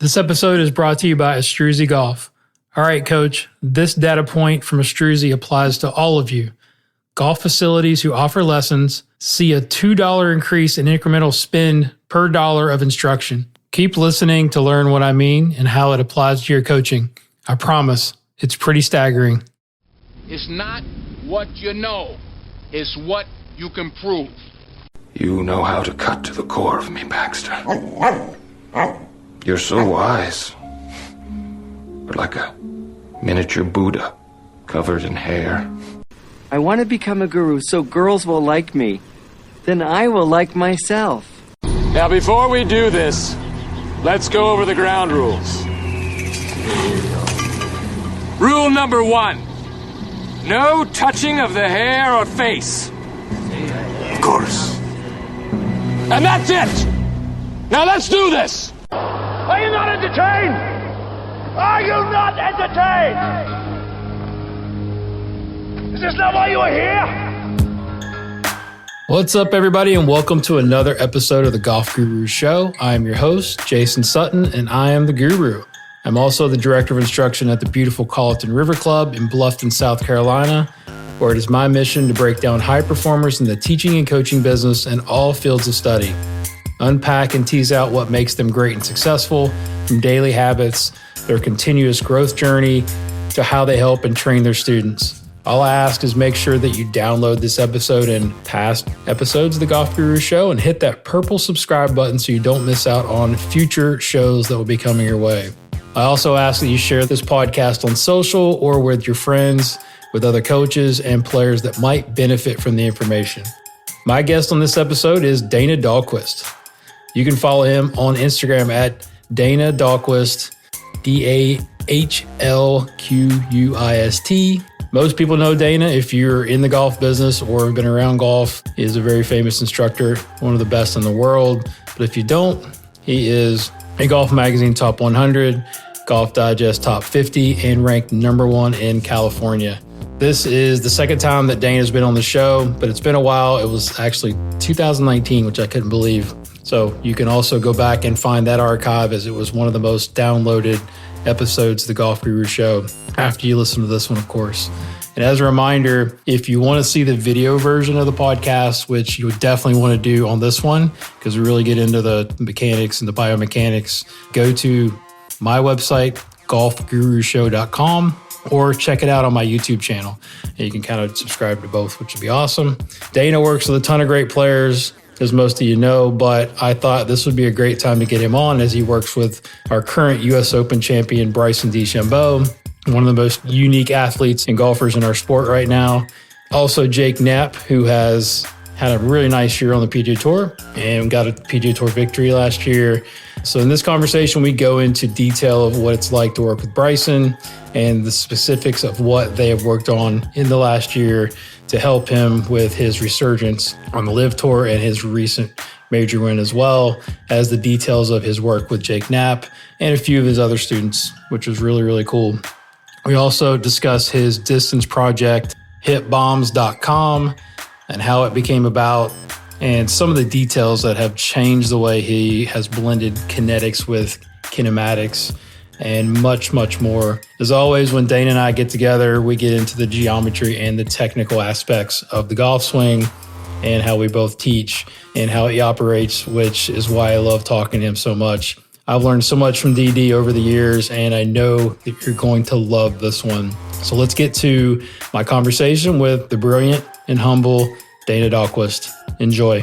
This episode is brought to you by Astruzi Golf. All right, Coach, this data point from Astruzi applies to all of you. Golf facilities who offer lessons see a $2 increase in incremental spend per dollar of instruction. Keep listening to learn what I mean and how it applies to your coaching. I promise, it's pretty staggering. It's not what you know, it's what you can prove. You know how to cut to the core of me, Baxter. You're so wise. But like a miniature Buddha covered in hair. I want to become a guru so girls will like me. Then I will like myself. Now, before we do this, let's go over the ground rules. Rule number 1. No touching of the hair or face. Of course. And that's it! Now let's do this! Are you not entertained? Are you not entertained? Is this not why you are here? What's up, everybody, and welcome to another episode of the Golf Guru Show. I am your host, Jason Sutton, and I am the Guru. I'm also the Director of Instruction at the beautiful Colleton River Club in Bluffton, South Carolina, where it is my mission to break down high performers in the teaching and coaching business in all fields of study. Unpack and tease out what makes them great and successful, from daily habits, their continuous growth journey, to how they help and train their students. All I ask is make sure that you download this episode and past episodes of the Golf Guru Show and hit that purple subscribe button so you don't miss out on future shows that will be coming your way. I also ask that you share this podcast on social or with your friends, with other coaches and players that might benefit from the information. My guest on this episode is Dana Dahlquist. You can follow him on Instagram at Dana Dahlquist, Dahlquist. Most people know Dana if you're in the golf business or have been around golf. He is a very famous instructor, one of the best in the world. But if you don't, he is a Golf Magazine Top 100, Golf Digest Top 50, and ranked number 1 in California. This is the second time that Dana's been on the show, but it's been a while. It was actually 2019, which I couldn't believe. So you can also go back and find that archive, as it was one of the most downloaded episodes of the Golf Guru Show after you listen to this one, of course. And as a reminder, if you want to see the video version of the podcast, which you would definitely want to do on this one, because we really get into the mechanics and the biomechanics, go to my website, golfgurushow.com, or check it out on my YouTube channel. And you can kind of subscribe to both, which would be awesome. Dana works with a ton of great players, as most of you know, but I thought this would be a great time to get him on, as he works with our current U.S. Open champion, Bryson DeChambeau, one of the most unique athletes and golfers in our sport right now. Also, Jake Knapp, who has had a really nice year on the PGA Tour and got a PGA Tour victory last year. So in this conversation, we go into detail of what it's like to work with Bryson and the specifics of what they have worked on in the last year to help him with his resurgence on the LIV Tour and his recent major win, as well as the details of his work with Jake Knapp and a few of his other students, which was really, really cool. We also discuss his distance project, hitbombs.com, and how it became about, and some of the details that have changed the way he has blended kinetics with kinematics, and much, much more. As always, when Dana and I get together, we get into the geometry and the technical aspects of the golf swing and how we both teach and how he operates, which is why I love talking to him so much. I've learned so much from DD over the years, and I know that you're going to love this one. So let's get to my conversation with the brilliant and humble Dana Dahlquist. Enjoy.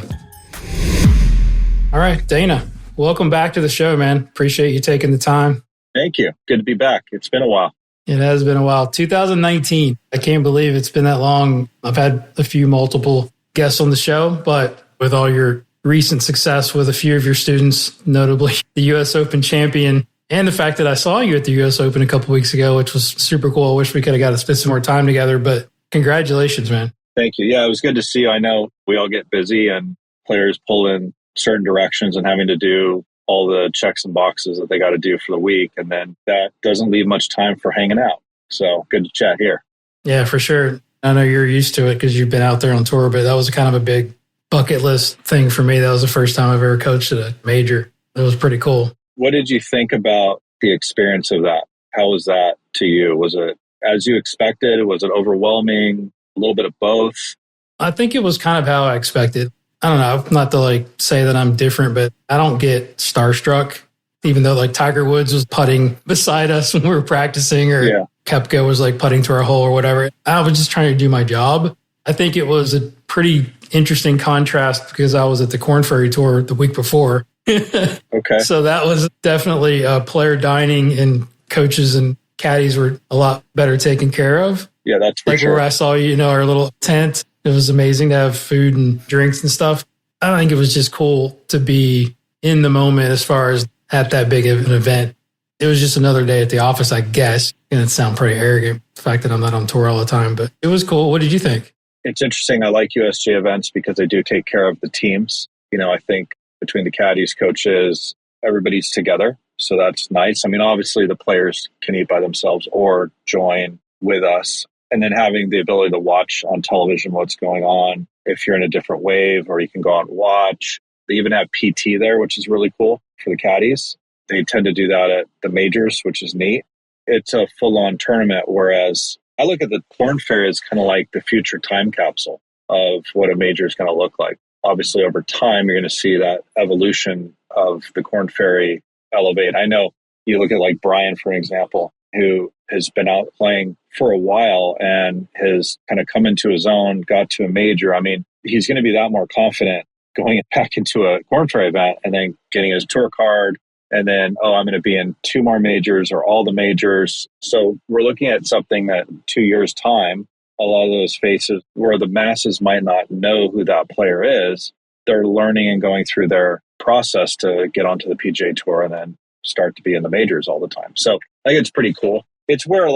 All right, Dana, welcome back to the show, man. Appreciate you taking the time. Thank you. Good to be back. It's been a while. It has been a while. 2019. I can't believe it's been that long. I've had a few multiple guests on the show, but with all your recent success with a few of your students, notably the U.S. Open champion, and the fact that I saw you at the U.S. Open a couple weeks ago, which was super cool. I wish we could have got to spend some more time together, but congratulations, man. Thank you. Yeah, it was good to see you. I know we all get busy and players pull in certain directions and having to do all the checks and boxes that they got to do for the week. And then that doesn't leave much time for hanging out. So good to chat here. Yeah, for sure. I know you're used to it because you've been out there on tour, but that was kind of a big bucket list thing for me. That was the first time I've ever coached at a major. It was pretty cool. What did you think about the experience of that? How was that to you? Was it as you expected? Was it overwhelming? A little bit of both? I think it was kind of how I expected. I don't know, not to say that I'm different, but I don't get starstruck, even though Tiger Woods was putting beside us when we were practicing, or Koepka was putting to our hole or whatever. I was just trying to do my job. I think it was a pretty interesting contrast because I was at the Korn Ferry Tour the week before. Okay. So that was definitely player dining, and coaches and caddies were a lot better taken care of. Yeah, that's for sure. Where I saw our little tent. It was amazing to have food and drinks and stuff. I think it was just cool to be in the moment as far as at that big of an event. It was just another day at the office, I guess. And it sounds pretty arrogant, the fact that I'm not on tour all the time, but it was cool. What did you think? It's interesting. I like USG events because they do take care of the teams. I think between the caddies, coaches, everybody's together. So that's nice. I mean, obviously the players can eat by themselves or join with us. And then having the ability to watch on television what's going on if you're in a different wave, or you can go out and watch. They even have PT there, which is really cool for the caddies. They tend to do that at the majors, which is neat. It's a full-on tournament, whereas I look at the Korn Ferry as kind of like the future time capsule of what a major is going to look like. Obviously, over time, you're going to see that evolution of the Korn Ferry elevate. I know you look at Brian, for example, who has been out playing for a while and has kind of come into his own, got to a major. I mean, he's going to be that more confident going back into a Korn Ferry event and then getting his tour card. And then, I'm going to be in 2 more majors or all the majors. So we're looking at something that 2 years' time, a lot of those faces where the masses might not know who that player is, they're learning and going through their process to get onto the PGA Tour and then start to be in the majors all the time. So I think it's pretty cool. It's where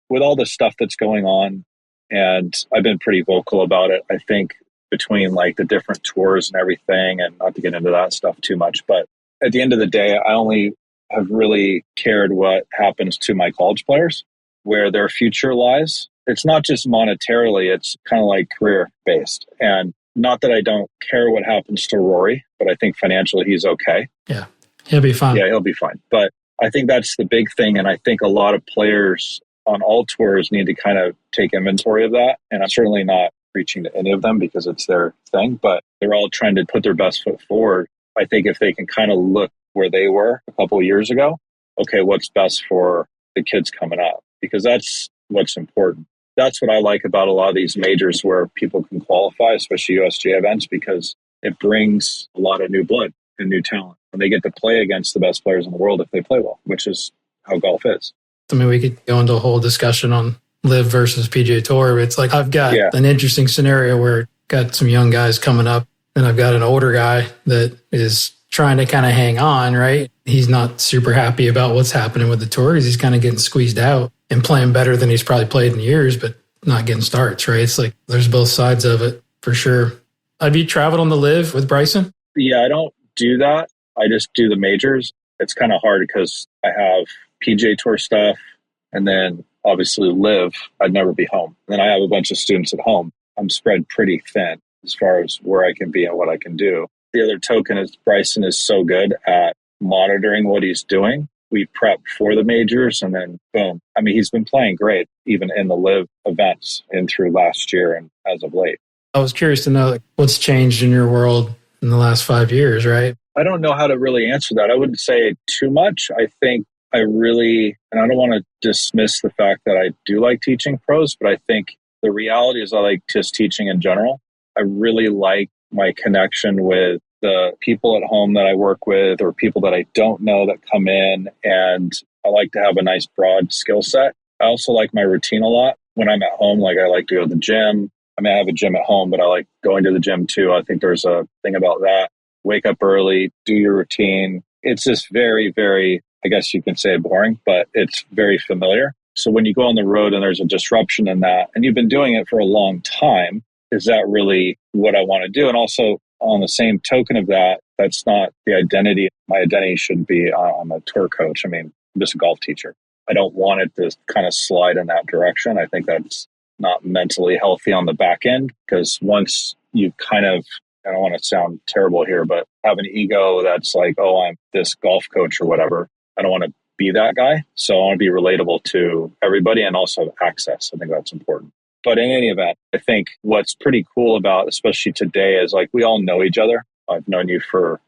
with all the stuff that's going on, and I've been pretty vocal about it, I think between the different tours and everything, and not to get into that stuff too much, but at the end of the day, I only have really cared what happens to my college players, where their future lies. It's not just monetarily, it's kind of career based. And not that I don't care what happens to Rory, but I think financially he's okay. Yeah, he'll be fine. Yeah, he'll be fine. But I think that's the big thing. And I think a lot of players on all tours need to kind of take inventory of that. And I'm certainly not preaching to any of them because it's their thing, but they're all trying to put their best foot forward. I think if they can kind of look where they were a couple of years ago, okay, what's best for the kids coming up? Because that's what's important. That's what I like about a lot of these majors where people can qualify, especially USGA events, because it brings a lot of new blood and new talent. And they get to play against the best players in the world if they play well, which is how golf is. I mean, we could go into a whole discussion on Live versus PGA Tour. It's I've got an interesting scenario where I've got some young guys coming up, and I've got an older guy that is trying to kind of hang on, right? He's not super happy about what's happening with the tour because he's kind of getting squeezed out and playing better than he's probably played in years, but not getting starts, right? It's there's both sides of it for sure. Have you traveled on the Live with Bryson? Yeah, I don't do that. I just do the majors. It's kind of hard because I have PGA Tour stuff, and then obviously Live, I'd never be home. And then I have a bunch of students at home. I'm spread pretty thin as far as where I can be and what I can do. The other token is Bryson is so good at monitoring what he's doing. We prep for the majors and then boom. I mean, he's been playing great even in the Live events and through last year and as of late. I was curious to know what's changed in your world in the last 5 years, right? I don't know how to really answer that. I wouldn't say too much. I think I really, and I don't want to dismiss the fact that I do like teaching pros, but I think the reality is I like just teaching in general. I really like my connection with the people at home that I work with or people that I don't know that come in, and I like to have a nice broad skill set. I also like my routine a lot. When I'm at home, I like to go to the gym. I mean, I have a gym at home, but I like going to the gym too. I think there's a thing about that. Wake up early, do your routine. It's just very, very, I guess you can say boring, but it's very familiar. So when you go on the road and there's a disruption in that, and you've been doing it for a long time, is that really what I want to do? And also on the same token of that, that's not the identity. My identity shouldn't be I'm a tour coach. I mean, I'm just a golf teacher. I don't want it to kind of slide in that direction. I think that's not mentally healthy on the back end, because once you kind of I don't want to sound terrible here, but have an ego that's like, oh, I'm this golf coach or whatever. I don't want to be that guy. So I want to be relatable to everybody and also have access. I think that's important. But in any event, I think what's pretty cool about, especially today, is like we all know each other. I've known you for,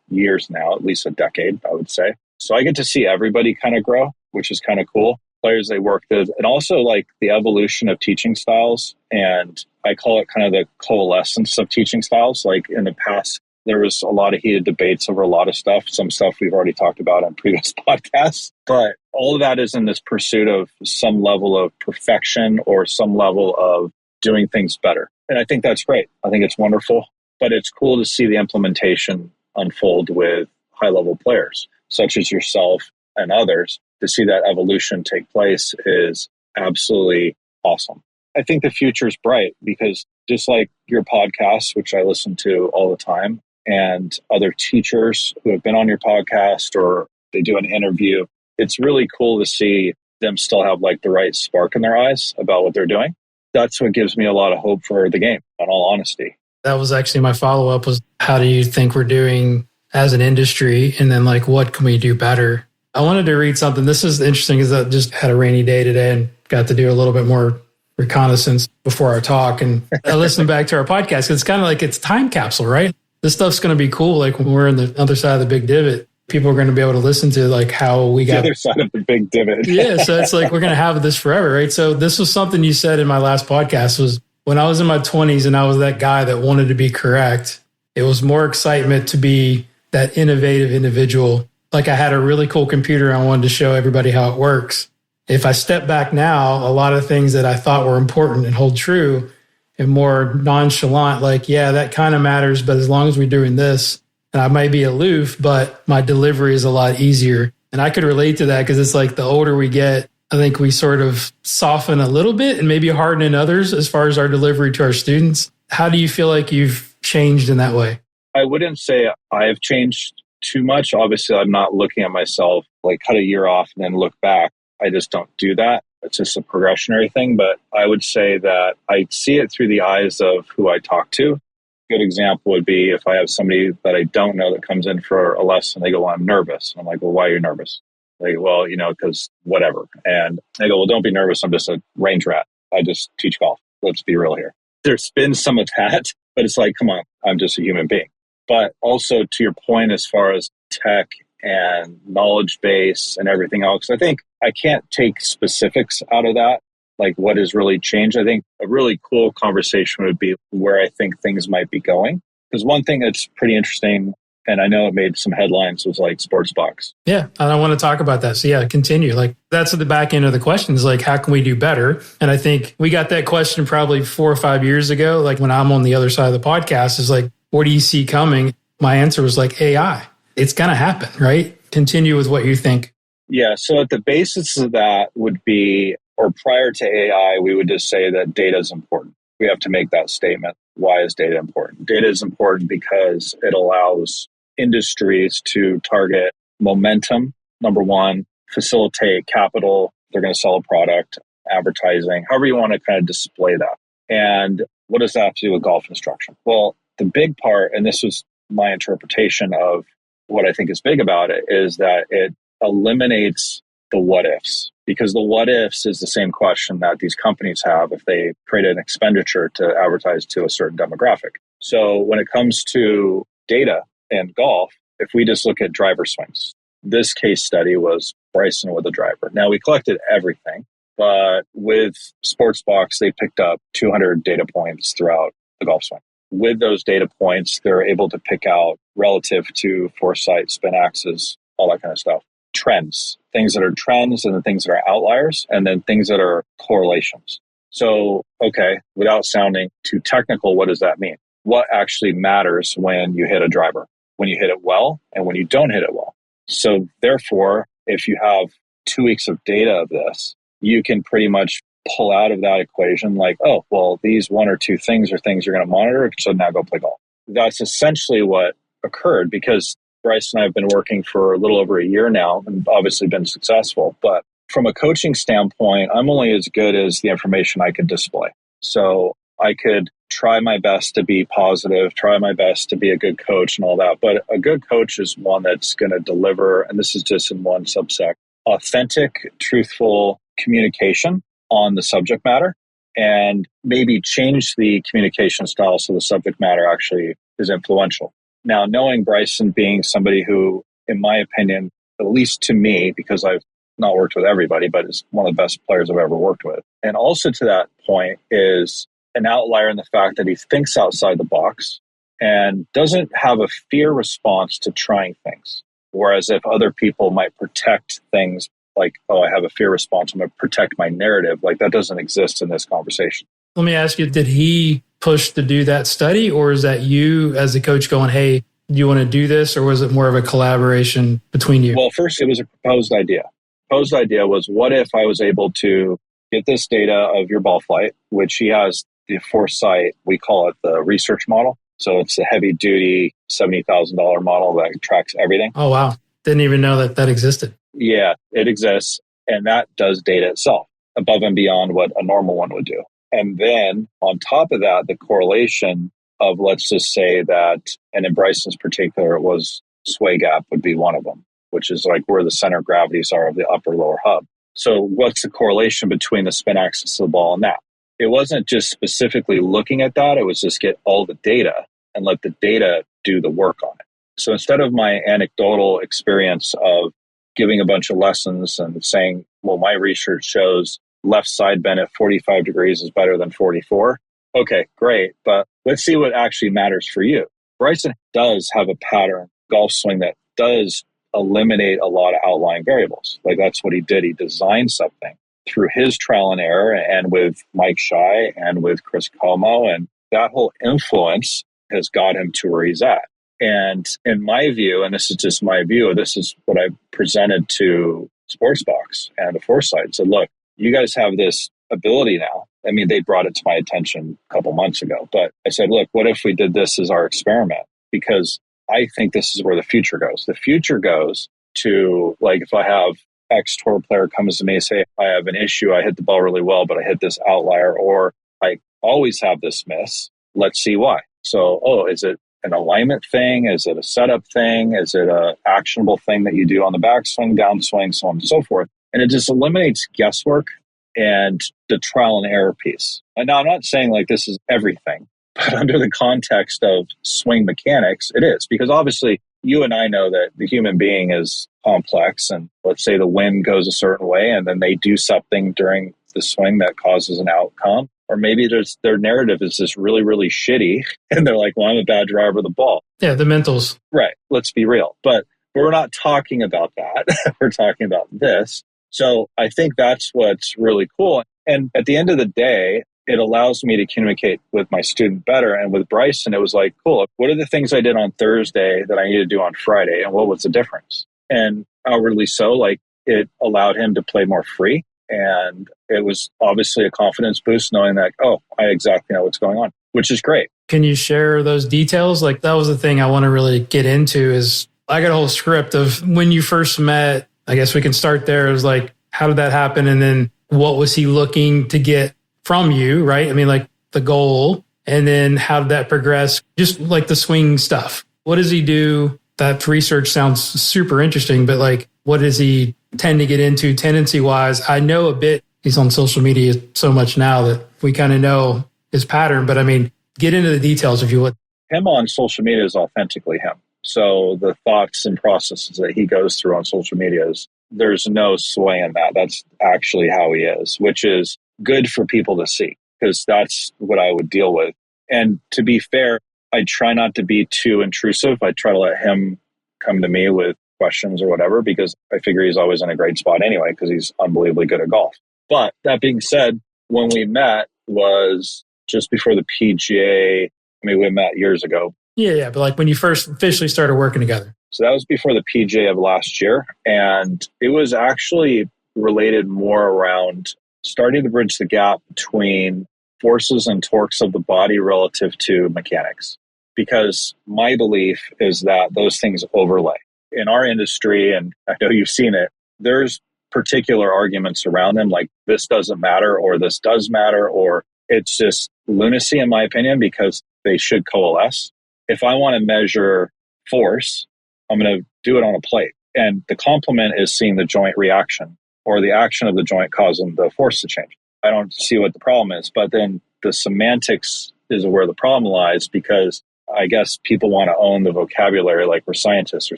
years now, at least a decade, I would say. So I get to see everybody kind of grow, which is kind of cool. Players they work with, and also like the evolution of teaching styles. And I call it kind of the coalescence of teaching styles. Like in the past, there was a lot of heated debates over a lot of stuff. Some stuff we've already talked about on previous podcasts. But all of that is in this pursuit of some level of perfection or some level of doing things better. And I think that's great. I think it's wonderful. But it's cool to see the implementation unfold with high-level players, such as yourself and others. To see that evolution take place is absolutely awesome. I think the future is bright because just like your podcast, which I listen to all the time, and other teachers who have been on your podcast or they do an interview, it's really cool to see them still have like the right spark in their eyes about what they're doing. That's what gives me a lot of hope for the game, in all honesty. That was actually my follow-up was, how do you think we're doing as an industry? And then like, what can we do better? I wanted to read something. This is interesting because I just had a rainy day today and got to do a little bit more reconnaissance before our talk. And I listened back to our podcast because it's kind of like it's time capsule, right? This stuff's going to be cool. Like when we're in the other side of the big divot, people are going to be able to listen to like how we got the other side of the big divot. Yeah. So it's like, we're going to have this forever, right? So this was something you said in my last podcast was when I was in my 20s and I was that guy that wanted to be correct, it was more excitement to be that innovative individual. Like I had a really cool computer. I wanted to show everybody how it works. If I step back now, a lot of things that I thought were important and hold true and more nonchalant, like, yeah, that kind of matters. But as long as we're doing this, and I might be aloof, but my delivery is a lot easier. And I could relate to that because it's like the older we get, I think we sort of soften a little bit and maybe harden in others as far as our delivery to our students. How do you feel like you've changed in that way? I wouldn't say I've changed too much. Obviously, I'm not looking at myself like cut a year off and then look back. I just don't do that. It's just a progressionary thing. But I would say that I see it through the eyes of who I talk to. Good example would be if I have somebody that I don't know that comes in for a lesson, they go, well, I'm nervous. And I'm like, well, why are you nervous? They go, well, because whatever. And they go, well, don't be nervous. I'm just a range rat. I just teach golf. Let's be real here. There's been some of that, but it's like, come on, I'm just a human being. But also to your point, as far as tech and knowledge base and everything else, I think I can't take specifics out of that, like what has really changed. I think a really cool conversation would be where I think things might be going. Because one thing that's pretty interesting, and I know it made some headlines, was like sports box. Yeah, and I want to talk about that. So yeah, continue. Like that's at the back end of the question is like, how can we do better? And I think we got that question probably 4 or 5 years ago. Like when I'm on the other side of the podcast is like, what do you see coming? My answer was like AI. It's going to happen, right? Continue with what you think. Yeah. So at the basis of that would be, or prior to AI, we would just say that data is important. We have to make that statement. Why is data important? Data is important because it allows industries to target momentum, number one, facilitate capital. They're going to sell a product, advertising, however you want to kind of display that. And what does that have to do with golf instruction? Well, the big part, and this was my interpretation of what I think is big about it, is that it eliminates the what ifs, because the what ifs is the same question that these companies have if they create an expenditure to advertise to a certain demographic. So when it comes to data and golf, if we just look at driver swings, this case study was Bryson with a driver. Now we collected everything, but with Sportsbox, they picked up 200 data points throughout the golf swing. With those data points, they're able to pick out relative to foresight, spin axes, all that kind of stuff. Trends, things that are trends and the things that are outliers, and then things that are correlations. So, okay, without sounding too technical, what does that mean? What actually matters when you hit a driver? When you hit it well and when you don't hit it well. So therefore, if you have 2 weeks of data of this, you can pretty much pull out of that equation like, oh, well, these 1 or 2 things are things you're going to monitor, so now go play golf. That's essentially what occurred because Bryce and I have been working for a little over a year now and obviously been successful. But from a coaching standpoint, I'm only as good as the information I can display. So I could try my best to be positive, try my best to be a good coach and all that. But a good coach is one that's going to deliver, and this is just in one subsect, authentic, truthful communication on the subject matter, and maybe change the communication style so the subject matter actually is influential. Now, knowing Bryson being somebody who, in my opinion, at least to me, because I've not worked with everybody, but is one of the best players I've ever worked with. And also to that point is an outlier in the fact that he thinks outside the box and doesn't have a fear response to trying things. Whereas if other people might protect things like, oh, I have a fear response, I'm going to protect my narrative, like that doesn't exist in this conversation. Let me ask you, did he push to do that study, or is that you as the coach going, hey, do you want to do this, or was it more of a collaboration between you? Well, first, it was a proposed idea. Proposed idea was, what if I was able to get this data of your ball flight, which he has the foresight, we call it the research model. So it's a heavy duty $70,000 model that tracks everything. Oh, wow. Didn't even know that existed. Yeah, it exists. And that does data itself above and beyond what a normal one would do. And then on top of that, the correlation of, let's just say that, and in Bryson's particular, it was sway gap would be one of them, which is like where the center of gravities are of the upper lower hub. So what's the correlation between the spin axis of the ball and that? It wasn't just specifically looking at that. It was just get all the data and let the data do the work on it. So instead of my anecdotal experience of giving a bunch of lessons and saying, well, my research shows left side bend at 45 degrees is better than 44. Okay, great. But let's see what actually matters for you. Bryson does have a pattern golf swing that does eliminate a lot of outlying variables. Like that's what he did. He designed something through his trial and error and with Mike Shy and with Chris Como. And that whole influence has got him to where he's at. And in my view, and this is just my view, this is what I presented to Sportsbox and to Foresight. Said, look, you guys have this ability now. I mean, they brought it to my attention a couple months ago. But I said, look, what if we did this as our experiment? Because I think this is where the future goes. The future goes to, like, if I have X tour player comes to me and say, I have an issue, I hit the ball really well, but I hit this outlier, or I always have this miss. Let's see why. So, is it an alignment thing? Is it a setup thing? Is it a actionable thing that you do on the backswing, downswing, so on and so forth? And it just eliminates guesswork and the trial and error piece. And now I'm not saying like this is everything, but under the context of swing mechanics, it is. Because obviously you and I know that the human being is complex, and let's say the wind goes a certain way and then they do something during the swing that causes an outcome. Or maybe their narrative is just really, really shitty and they're like, well, I'm a bad driver of the ball. Yeah, the mentals. Right. Let's be real. But we're not talking about that. We're talking about this. So I think that's what's really cool. And at the end of the day, it allows me to communicate with my student better. And with Bryson, it was like, cool, what are the things I did on Thursday that I need to do on Friday? And what was the difference? And outwardly so, like it allowed him to play more free. And it was obviously a confidence boost knowing that, I exactly know what's going on, which is great. Can you share those details? Like that was the thing I want to really get into is I got a whole script of when you first met. I guess we can start there. It was like, how did that happen? And then what was he looking to get from you, right? I mean, like the goal. And then how did that progress? Just like the swing stuff. What does he do? That research sounds super interesting, but like, what does he tend to get into tendency wise? I know a bit, he's on social media so much now that we kind of know his pattern, but I mean, get into the details if you would. Him on social media is authentically him. So the thoughts and processes that he goes through on social media there's no sway in that. That's actually how he is, which is good for people to see because that's what I would deal with. And to be fair, I try not to be too intrusive. I try to let him come to me with questions or whatever, because I figure he's always in a great spot anyway, because he's unbelievably good at golf. But that being said, when we met was just before the PGA. I mean, we met years ago. Yeah. But like when you first officially started working together. So that was before the PGA of last year. And it was actually related more around starting to bridge the gap between forces and torques of the body relative to mechanics. Because my belief is that those things overlay. In our industry, and I know you've seen it, there's particular arguments around them, like this doesn't matter, or this does matter, or It's just lunacy, in my opinion, because they should coalesce. If I want to measure force, I'm going to do it on a plate. And the complement is seeing the joint reaction or the action of the joint causing the force to change. I don't see what the problem is. But then the semantics is where the problem lies, because I guess people want to own the vocabulary like we're scientists or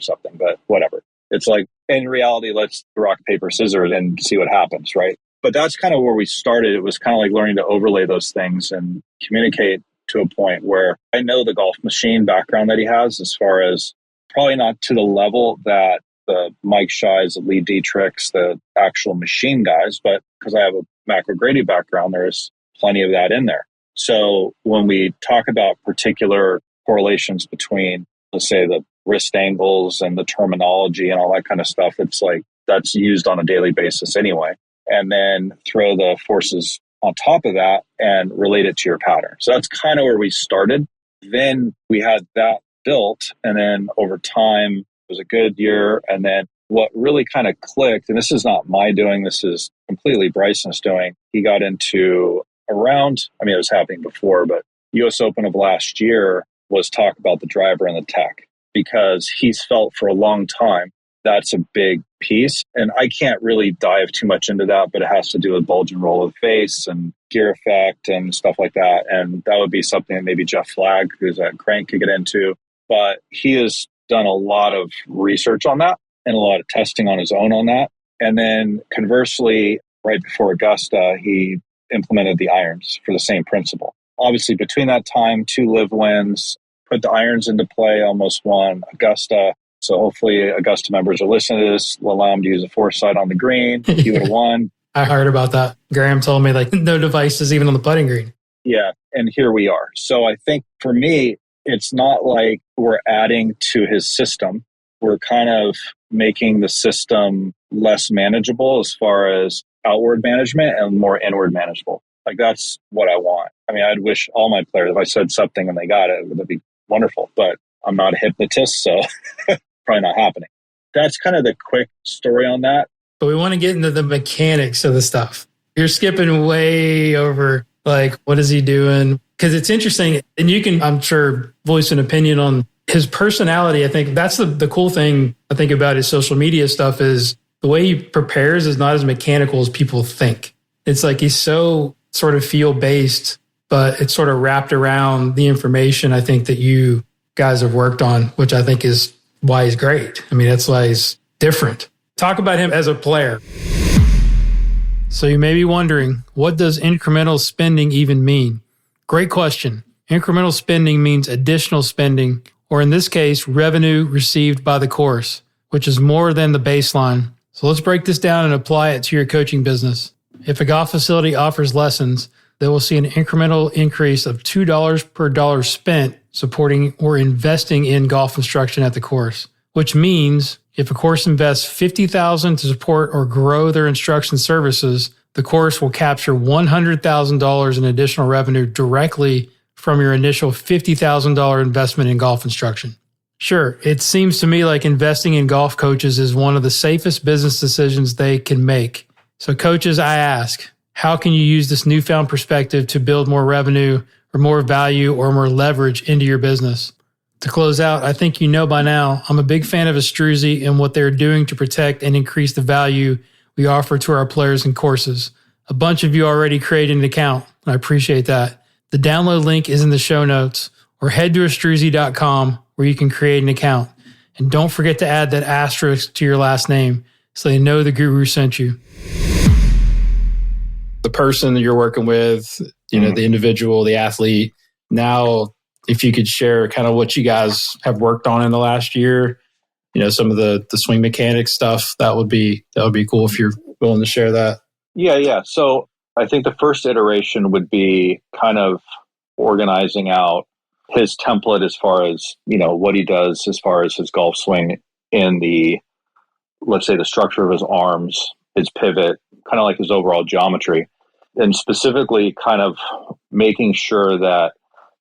something, but whatever. It's like, in reality, let's rock, paper, scissors and see what happens, right? But that's kind of where we started. It was kind of like learning to overlay those things and communicate to a point where I know the golf machine background that he has, as far as probably not to the level that the Mike Shies, the Lee Dietrichs, the actual machine guys, but because I have a Mac O'Grady background, there's plenty of that in there. So when we talk about particular correlations between, let's say, the wrist angles and the terminology and all that kind of stuff, it's like that's used on a daily basis anyway. And then throw the forces on top of that and relate it to your pattern. So that's kind of where we started. Then we had that built, and then over time, it was a good year. And then what really kind of clicked, and this is not my doing, this is completely Bryson's doing. He got into around, I mean, it was happening before, but US Open of last year was talk about the driver and the tech, because he's felt for a long time that's a big piece. And I can't really dive too much into that, but it has to do with bulge and roll of the face and gear effect and stuff like that. And that would be something that maybe Jeff Flagg, who's at Crank, could get into. But he has done a lot of research on that and a lot of testing on his own on that. And then conversely, right before Augusta, he implemented the irons for the same principle. Obviously, between that time, 2 live wins, put the irons into play, almost won Augusta. So hopefully Augusta members are listening to this. We'll allow him to use a foresight on the green. He would have won. I heard about that. Graham told me like no devices even on the putting green. Yeah, and here we are. So I think for me, it's not like we're adding to his system. We're kind of making the system less manageable as far as outward management and more inward manageable. Like that's what I want. I mean, I'd wish all my players, if I said something and they got it, that'd be wonderful. But I'm not a hypnotist, so probably not happening. That's kind of the quick story on that. But we want to get into the mechanics of the stuff. You're skipping way over, like, what is he doing? Because it's interesting. And you can, I'm sure, voice an opinion on his personality. I think that's the cool thing I think about his social media stuff is the way he prepares is not as mechanical as people think. It's like he's so sort of feel-based, but it's sort of wrapped around the information I think that you guys have worked on, which I think is why he's great. I mean, that's why he's different. Talk about him as a player. So you may be wondering, what does incremental spending even mean? Great question. Incremental spending means additional spending, or in this case, revenue received by the course, which is more than the baseline. So let's break this down and apply it to your coaching business. If a golf facility offers lessons, they will see an incremental increase of $2 per dollar spent supporting or investing in golf instruction at the course, which means if a course invests $50,000 to support or grow their instruction services, the course will capture $100,000 in additional revenue directly from your initial $50,000 investment in golf instruction. Sure, it seems to me like investing in golf coaches is one of the safest business decisions they can make. So coaches, I ask, how can you use this newfound perspective to build more revenue or more value or more leverage into your business? To close out, I think you know by now, I'm a big fan of Astruzi and what they're doing to protect and increase the value we offer to our players and courses. A bunch of you already created an account, and I appreciate that. The download link is in the show notes, or head to astruzi.com where you can create an account. And don't forget to add that asterisk to your last name so they know the guru sent you. The person that you're working with, you know, the individual, the athlete. Now, if you could share kind of what you guys have worked on in the last year, you know, some of the swing mechanics stuff, that would be cool if you're willing to share that. Yeah. So I think the first iteration would be kind of organizing out his template as far as, you know, what he does as far as his golf swing in the, let's say, the structure of his arms, his pivot, kind of like his overall geometry, and specifically kind of making sure that,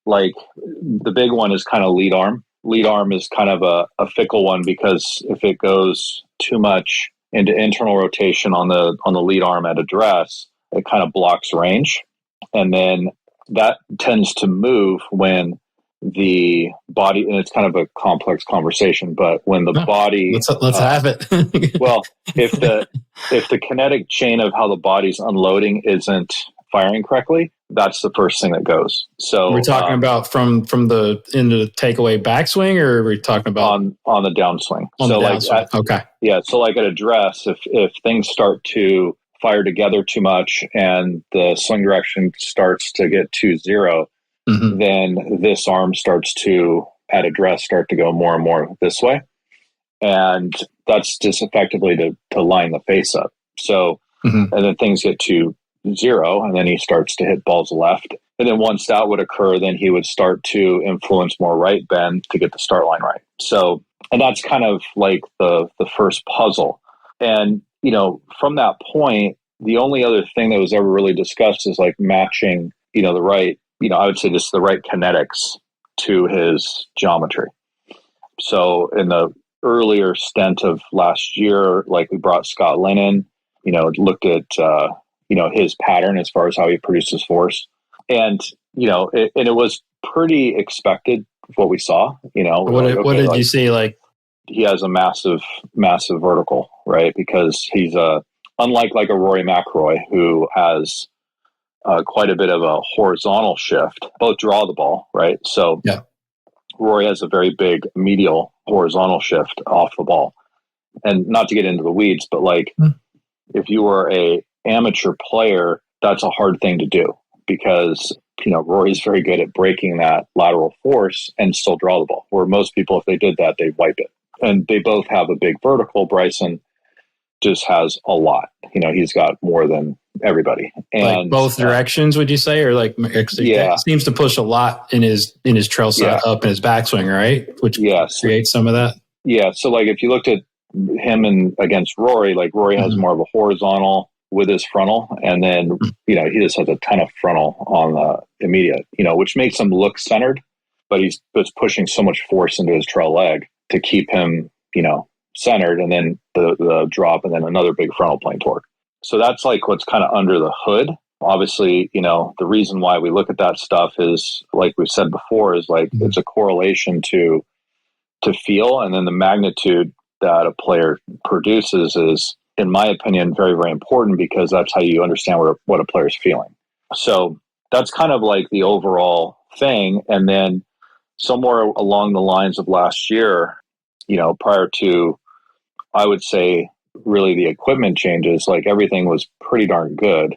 like, the big one is kind of lead arm. Lead arm is kind of a fickle one because if it goes too much into internal rotation on the lead arm at address, it kind of blocks range. And then that tends to move when the body, and it's kind of a complex conversation, but when the body, let's have it. well, if the kinetic chain of how the body's unloading isn't firing correctly, that's the first thing that goes. So we're talking about from the into the takeaway backswing, or are we talking about on the downswing? On so the like downswing. Okay. Yeah, so like at address, if things start to fire together too much and the swing direction starts to get too zero, then this arm starts to, at address, start to go more and more this way. And that's just effectively to line the face up. So, and then things get to zero, and then he starts to hit balls left. And then once that would occur, then he would start to influence more right bend to get the start line right. So, and that's kind of like the first puzzle. And, you know, from that point, the only other thing that was ever really discussed is like matching, you know, the right, you know, I would say just the right kinetics to his geometry. So in the earlier stint of last year, like we brought Scott Lynn in, you know, looked at, you know, his pattern as far as how he produces force. And, you know, it was pretty expected what we saw, you know. What did you see? Like, he has a massive vertical, right? Because he's unlike like a Rory McIlroy, who has quite a bit of a horizontal shift. Both draw the ball, right? So yeah, Rory has a very big medial horizontal shift off the ball. And not to get into the weeds, but like if you were a amateur player, that's a hard thing to do because, you know, Rory's very good at breaking that lateral force and still draw the ball. Where most people, if they did that, they'd wipe it. And they both have a big vertical. Bryson just has a lot. You know, he's got more than everybody. And like both directions, would you say, or like, yeah, he seems to push a lot in his trail side up in his backswing, right? Which creates some of that. Yeah. So like if you looked at him and against Rory, like Rory has more of a horizontal with his frontal, and then you know he just has a ton of frontal on the immediate, you know, which makes him look centered, but he's pushing so much force into his trail leg to keep him, you know, centered, and then the drop, and then another big frontal plane torque. So that's like what's kind of under the hood. Obviously, you know, the reason why we look at that stuff is, like we've said before, is like it's a correlation to feel, and then the magnitude that a player produces is, in my opinion, very, very important, because that's how you understand what a player's feeling. So that's kind of like the overall thing. And then somewhere along the lines of last year, you know, prior to, I would say, really the equipment changes, like everything was pretty darn good.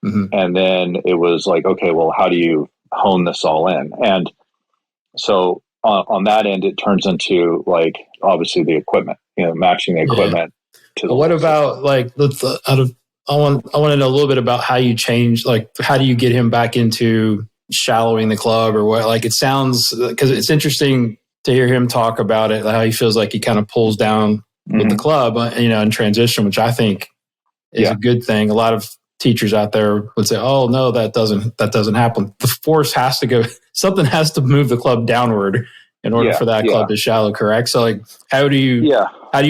And then it was like, okay, well, how do you hone this all in? And so on that end, it turns into like, obviously the equipment, you know, matching the equipment to the what about like, I want to know a little bit about how you change, like, how do you get him back into shallowing the club, or what? Like, it sounds, because it's interesting to hear him talk about it, how he feels like he kind of pulls down with the club, you know, in transition, which I think is a good thing. A lot of teachers out there would say, "Oh no, that doesn't happen. The force has to go. Something has to move the club downward in order for that club to shallow." Correct. So, like, how do you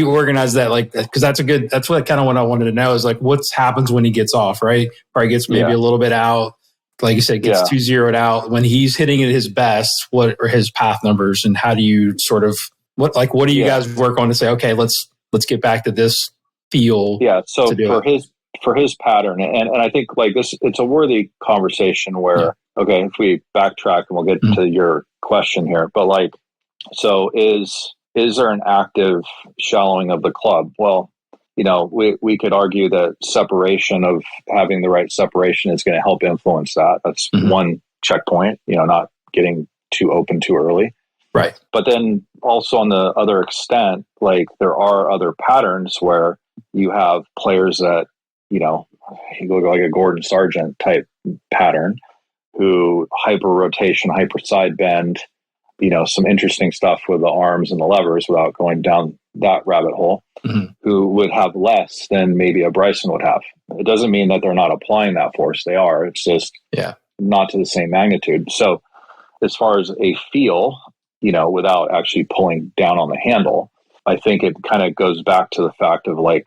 organize that? Like, because that's what kind of what I wanted to know is like, what happens when he gets off, right? Probably gets maybe a little bit out. Like you said, gets too zeroed out when he's hitting at his best. What are his path numbers, and how do you sort of what do you guys work on to say, okay, let's get back to this feel? Yeah. So for his pattern, and I think like this, it's a worthy conversation where okay, if we backtrack and we'll get to your question here, but like, so is there an active shallowing of the club? Well, you know, we could argue that separation, of having the right separation, is going to help influence that. That's one checkpoint, you know, not getting too open too early. Right. But then also on the other extent, like there are other patterns where you have players that, you know, you look like a Gordon Sargent type pattern, who hyper rotation, hyper side bend, you know, some interesting stuff with the arms and the levers without going down that rabbit hole, who would have less than maybe a Bryson would have. It doesn't mean that they're not applying that force. They are. It's just not to the same magnitude. So as far as a feel, you know, without actually pulling down on the handle, I think it kind of goes back to the fact of like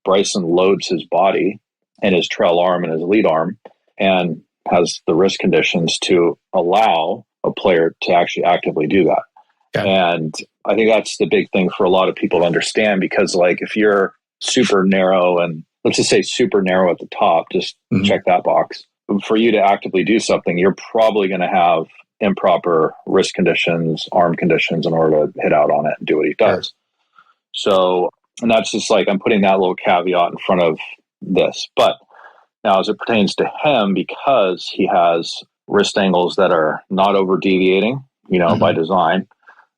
Bryson loads his body and his trail arm and his lead arm and has the wrist conditions to allow a player to actually actively do that. Okay. And I think that's the big thing for a lot of people to understand, because like if you're super narrow, and let's just say super narrow at the top, just check that box. For you to actively do something, you're probably going to have improper wrist conditions, arm conditions in order to hit out on it and do what he does. So, and that's just like, I'm putting that little caveat in front of this. But now as it pertains to him, because he has wrist angles that are not over deviating, by design,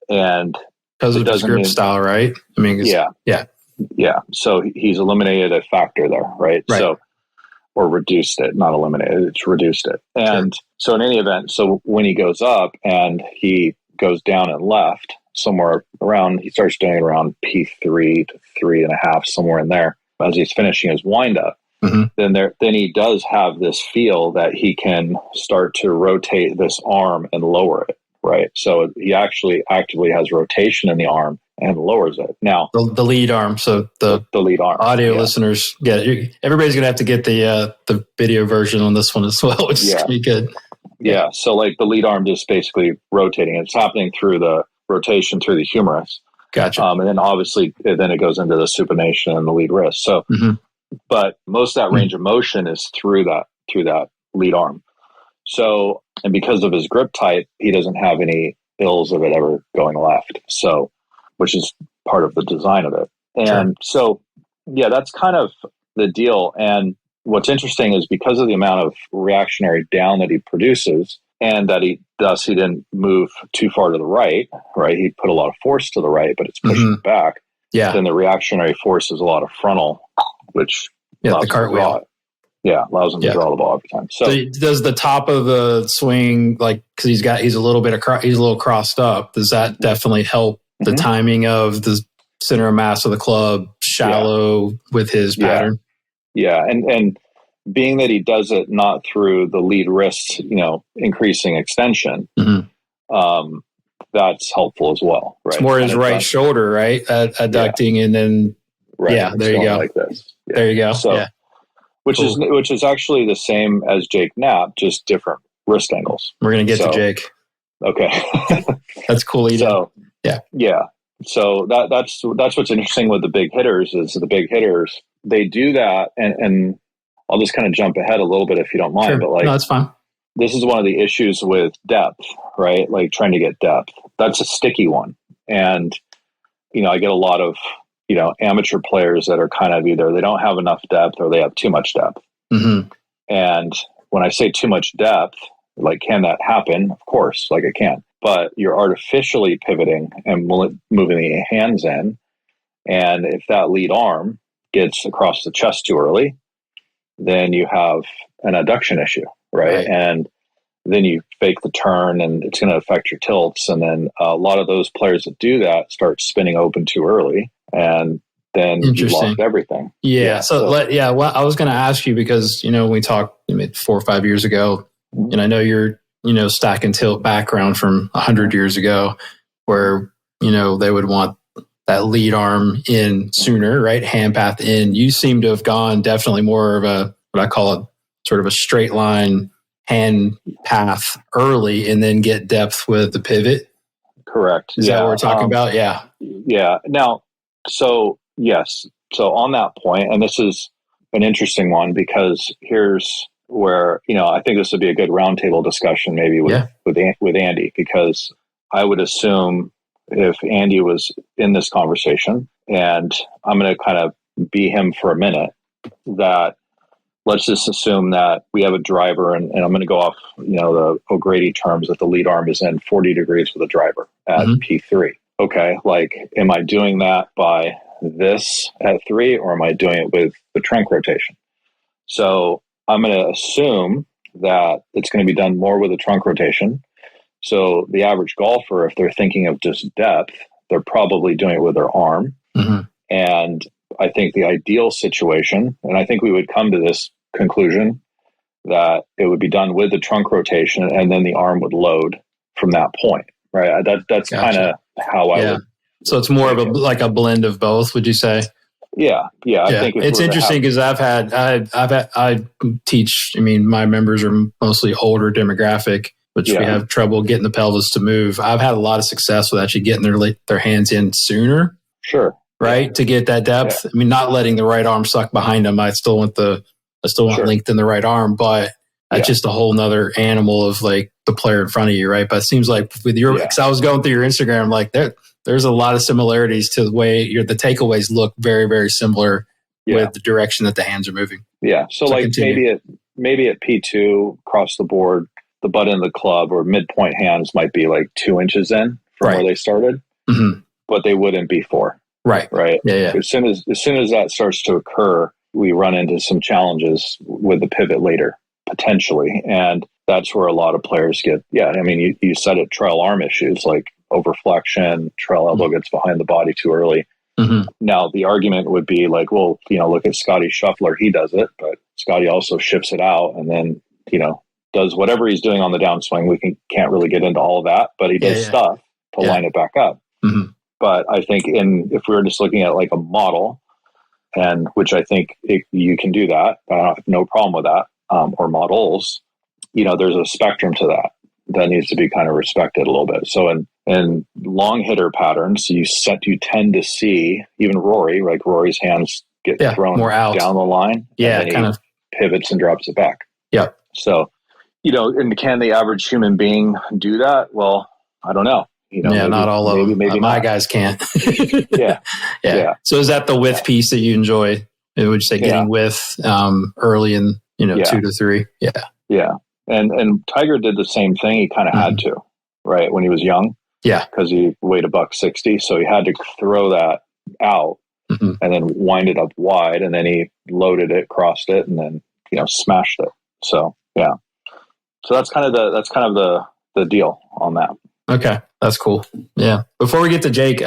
and because of his grip style, right? I mean, yeah. So he's eliminated a factor there, right? So, or reduced it, not eliminated, it's reduced it. And so in any event, so when he goes up and he goes down and left somewhere around, he starts doing it around P3 to 3.5, somewhere in there, as he's finishing his windup. Then he does have this feel that he can start to rotate this arm and lower it, right? So he actually actively has rotation in the arm and lowers it. Now, the lead arm. So the lead arm. Audio listeners get it. Everybody's going to have to get the video version on this one as well, which is going to be good. Yeah. So like the lead arm just basically rotating. It's happening through the rotation through the humerus. Gotcha. And then obviously then it goes into the supination and the lead wrist. So, but most of that range of motion is through that lead arm. So, and because of his grip type, he doesn't have any ills of it ever going left. So, which is part of the design of it. And so, that's kind of the deal. And what's interesting is because of the amount of reactionary down that he produces, and that he didn't move too far to the right? He put a lot of force to the right, but it's pushing it back. Yeah. Then the reactionary force is a lot of frontal, which the cartwheel. Allows him to draw the ball every time. So does the top of the swing, like, because he's a little crossed up, does that definitely help the timing of the center of mass of the club shallow with his pattern? Yeah, and being that he does it not through the lead wrist, increasing extension, that's helpful as well, right? It's more his right shoulder, right? Adducting and then there you go. Like this. Yeah. There you go. So, which is actually the same as Jake Knapp, just different wrist angles. We're gonna get to Jake. Okay, that's cool. So So that's what's interesting with the big hitters is the big hitters, they do that, and I'll just kind of jump ahead a little bit if you don't mind. But no, that's fine. This is one of the issues with depth, right? Like trying to get depth. That's a sticky one, and I get a lot of amateur players that are kind of either they don't have enough depth or they have too much depth. And when I say too much depth, like, can that happen? Of course, like it can. But you're artificially pivoting and moving the hands in. And if that lead arm gets across the chest too early, then you have an adduction issue, right? And then you fake the turn and it's going to affect your tilts. And then a lot of those players that do that start spinning open too early. And then you lost everything. Yeah. Well, I was going to ask you because, we talked 4 or 5 years ago, and I know you're, stack and tilt background from 100 years ago where, they would want that lead arm in sooner, right? Hand path in. You seem to have gone definitely more of what I call it sort of a straight line hand path early and then get depth with the pivot. Correct. Is that what we're talking about? Yeah. Yeah. Now, so yes. So on that point, and this is an interesting one because here's where, I think this would be a good roundtable discussion maybe with Andy, because I would assume if Andy was in this conversation, and I'm going to kind of be him for a minute, that let's just assume that we have a driver, and I'm going to go off, the O'Grady terms that the lead arm is in 40 degrees with a driver at P3. Okay. Like, am I doing that by this at 3, or am I doing it with the trunk rotation? So I'm going to assume that it's going to be done more with a trunk rotation. So the average golfer, if they're thinking of just depth, they're probably doing it with their arm. And I think the ideal situation, and I think we would come to this conclusion, that it would be done with the trunk rotation and then the arm would load from that point, right? That's kind of how I would. So it's more of a blend of both, would you say? Yeah. I think it's interesting because I teach. I mean, my members are mostly older demographic, which we have trouble getting the pelvis to move. I've had a lot of success with actually getting their hands in sooner. Sure. Right. To get that depth. Yeah. I mean, not letting the right arm suck behind them. I still want length in the right arm, but that's just a whole nother animal of like the player in front of you. Right. But it seems like with your, cause I was going through your Instagram, like there's a lot of similarities to the way the takeaways look very, very similar with the direction that the hands are moving. Yeah. So like continue. maybe at P2 across the board, the butt end of the club or midpoint hands might be like 2 inches in from where they started, but they wouldn't be 4. Right. Right. Yeah. As soon as that starts to occur, we run into some challenges with the pivot later, potentially. And that's where a lot of players get, I mean, you said it, trail arm issues like overflexion, trail elbow gets behind the body too early. Now, the argument would be like, well, look at Scotty Scheffler. He does it, but Scotty also shifts it out and then, does whatever he's doing on the downswing. We can't really get into all of that, but he does stuff to line it back up. But I think if we were just looking at like a model, and which I think you can do that, I have no problem with that, or models, there's a spectrum to that needs to be kind of respected a little bit. So in long hitter patterns, you tend to see even Rory, like Rory's hands get thrown more out down the line. Yeah, and then kind of pivots and drops it back. Yeah. So, and can the average human being do that? Well, I don't know. Not all of them. Maybe my guys can't. Yeah. So is that the width piece that you enjoy? Would you say getting width early in 2 to 3? Yeah. And Tiger did the same thing. He kind of had to, right, when he was young. Yeah. Because he weighed $160, so he had to throw that out and then wind it up wide, and then he loaded it, crossed it, and then smashed it. So so that's kind of the deal on that. Okay, that's cool. Yeah. Before we get to Jake,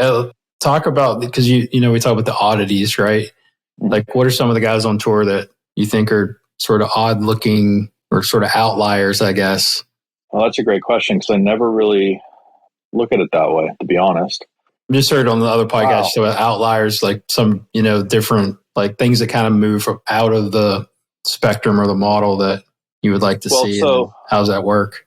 talk about, because we talk about the oddities, right? Like, what are some of the guys on tour that you think are sort of odd looking or sort of outliers, I guess? Well, that's a great question because I never really look at it that way, to be honest. I just heard on the other podcast, so outliers, like some, different like things that kind of move out of the spectrum or the model that you would like to see. So how does that work?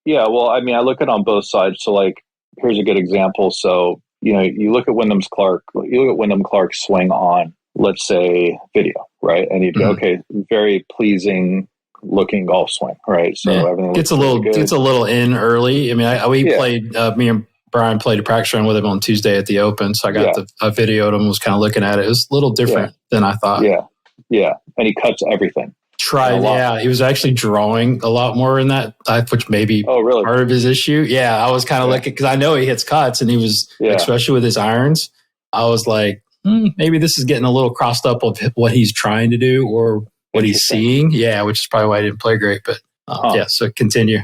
Yeah, well, I mean, I look at it on both sides. So, like, here's a good example. So, you look at Wyndham Clark's swing on, let's say, video, right? And you go, okay, very pleasing looking golf swing, right? So everything gets a little in early. I mean, we played. Me and Brian played a practice run with him on Tuesday at the Open, so I got a video of him. Was kind of looking at it. It was a little different than I thought. Yeah, and he cuts everything. He was actually drawing a lot more in that, which may be part of his issue. Yeah, I was kind of looking, because I know he hits cuts, and he was, especially with his irons, I was like, maybe this is getting a little crossed up of what he's trying to do or what he's seeing. Yeah, which is probably why he didn't play great. But so continue.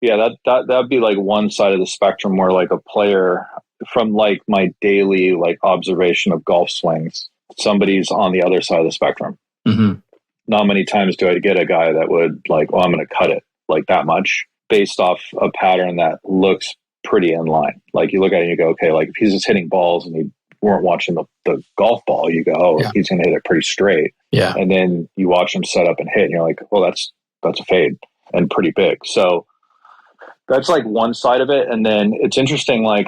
Yeah, that'd be like one side of the spectrum where like a player from like my daily like observation of golf swings, somebody's on the other side of the spectrum. Not many times do I get a guy that would like, I'm going to cut it like that much based off a pattern that looks pretty in line. Like you look at it and you go, okay, like if he's just hitting balls and you weren't watching the golf ball, you go, he's going to hit it pretty straight. Yeah. And then you watch him set up and hit and you're like, well, that's a fade and pretty big. So that's like one side of it. And then it's interesting, like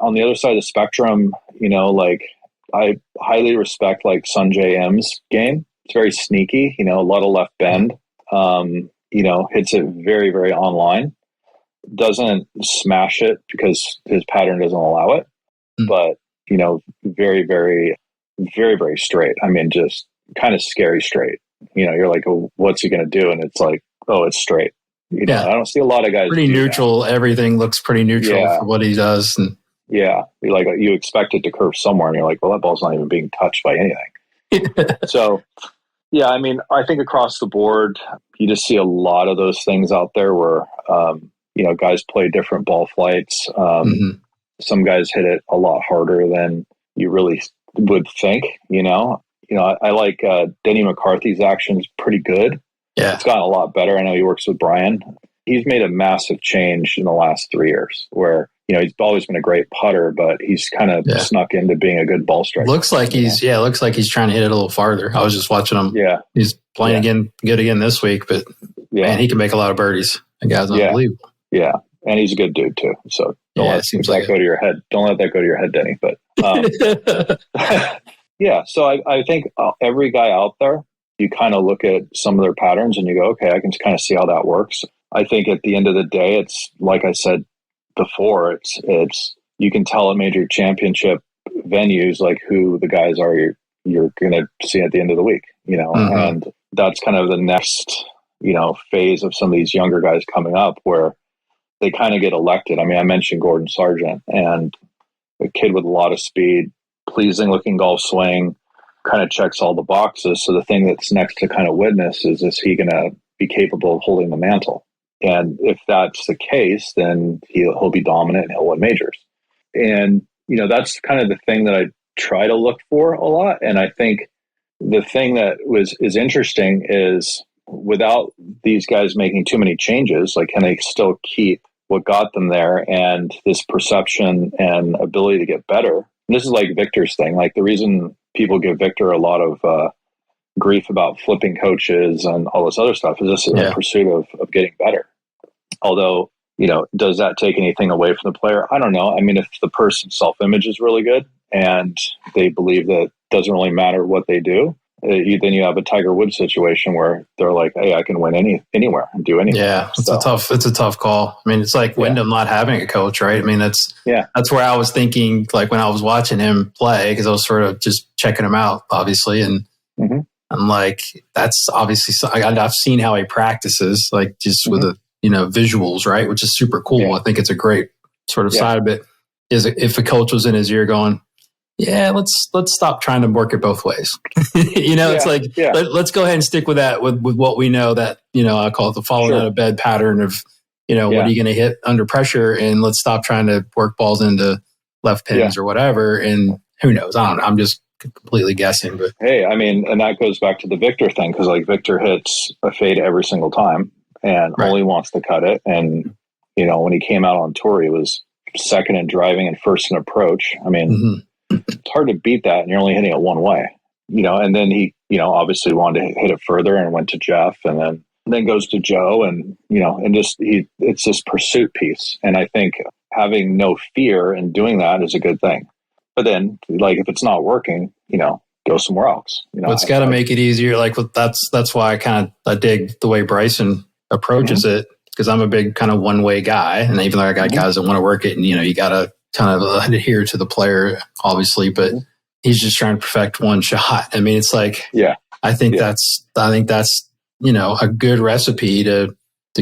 on the other side of the spectrum, like I highly respect like Sanjay M's game. It's very sneaky, a lot of left bend, hits it very, very online, doesn't smash it because his pattern doesn't allow it, but, very, very, very, very straight. I mean, just kind of scary straight. You're like, oh, what's he going to do? And it's like, oh, it's straight. I don't see a lot of guys. Pretty neutral. That. Everything looks pretty neutral for what he does. And you're like, you expect it to curve somewhere and you're like, well, that ball's not even being touched by anything. So, yeah, I mean, I think across the board, you just see a lot of those things out there where, guys play different ball flights. Some guys hit it a lot harder than you really would think, I like Denny McCarthy's action is pretty good. Yeah. It's gotten a lot better. I know he works with Brian. he's made a massive change in the last 3 years where, he's always been a great putter, but he's kind of snuck into being a good ball striker. Looks like he's trying to hit it a little farther. I was just watching him. Yeah. He's playing good again this week, but man, he can make a lot of birdies. That guy's unbelievable. Yeah. And he's a good dude too. So don't let that go to your head. Don't let that go to your head, Denny. But so I think every guy out there, you kind of look at some of their patterns and you go, okay, I can kind of see how that works. I think at the end of the day, it's like I said before, it's you can tell at major championship venues like who the guys are you're going to see at the end of the week, and that's kind of the next, phase of some of these younger guys coming up where they kind of get elected. I mean, I mentioned Gordon Sargent, and a kid with a lot of speed, pleasing looking golf swing, kind of checks all the boxes. So the thing that's next to kind of witness is he going to be capable of holding the mantle? And if that's the case, then he'll be dominant and he'll win majors. And, that's kind of the thing that I try to look for a lot. And I think the thing that is interesting is without these guys making too many changes, like can they still keep what got them there and this perception and ability to get better? And this is like Victor's thing. Like the reason people give Victor a lot of grief about flipping coaches and all this other stuff is this is a pursuit of getting better. Although, does that take anything away from the player? I don't know. I mean, if the person's self-image is really good and they believe that it doesn't really matter what they do, then you have a Tiger Woods situation where they're like, hey, I can win anywhere and do anything. Yeah, it's a tough call. I mean, it's like Wyndham not having a coach, right? I mean, that's where I was thinking, like when I was watching him play, because I was sort of just checking him out, obviously, and I'm like, that's obviously, I've seen how he practices, like just with the, visuals, right? Which is super cool. Yeah. I think it's a great sort of side of it. Is if a coach was in his ear going, let's stop trying to work it both ways. It's like, let's go ahead and stick with that, with what we know that, I call it the falling out of bed pattern of, what are you going to hit under pressure? And let's stop trying to work balls into left pins or whatever. And who knows? I don't know. I'm just completely guessing, but hey, I mean, and that goes back to the Victor thing. Cause like Victor hits a fade every single time and only wants to cut it. And, when he came out on tour, he was second in driving and first in approach. I mean, it's hard to beat that. And you're only hitting it one way, and then he, obviously wanted to hit it further and went to Jeff and then goes to Joe and, and just, it's this pursuit piece. And I think having no fear in doing that is a good thing. But then like, if it's not working, go somewhere else, it's got to make it easier. Like that's why I dig the way Bryson approaches it. Cause I'm a big kind of one way guy. And even though I got guys that want to work it and, you got to kind of adhere to the player, obviously, but he's just trying to perfect one shot. I mean, it's like, I think that's, a good recipe to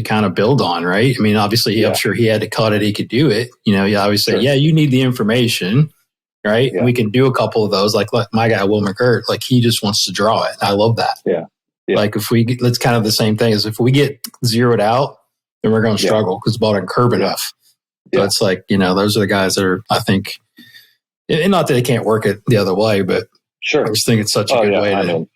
kind of build on, right? I mean, obviously, I'm sure he had to cut it. He could do it. You always say, you need the information, right? Yeah. We can do a couple of those. Like my guy, Will McGirt, like he just wants to draw it. I love that. Yeah. Like that's kind of the same thing as if we get zeroed out, then we're going to struggle because the ball didn't curve enough. So it's like, those are the guys that are, I think, and not that they can't work it the other way, but I just think it's such a good way to.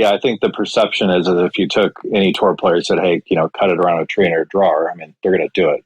I think the perception is that if you took any tour player and said, hey, cut it around a tree or a drawer, I mean, they're going to do it.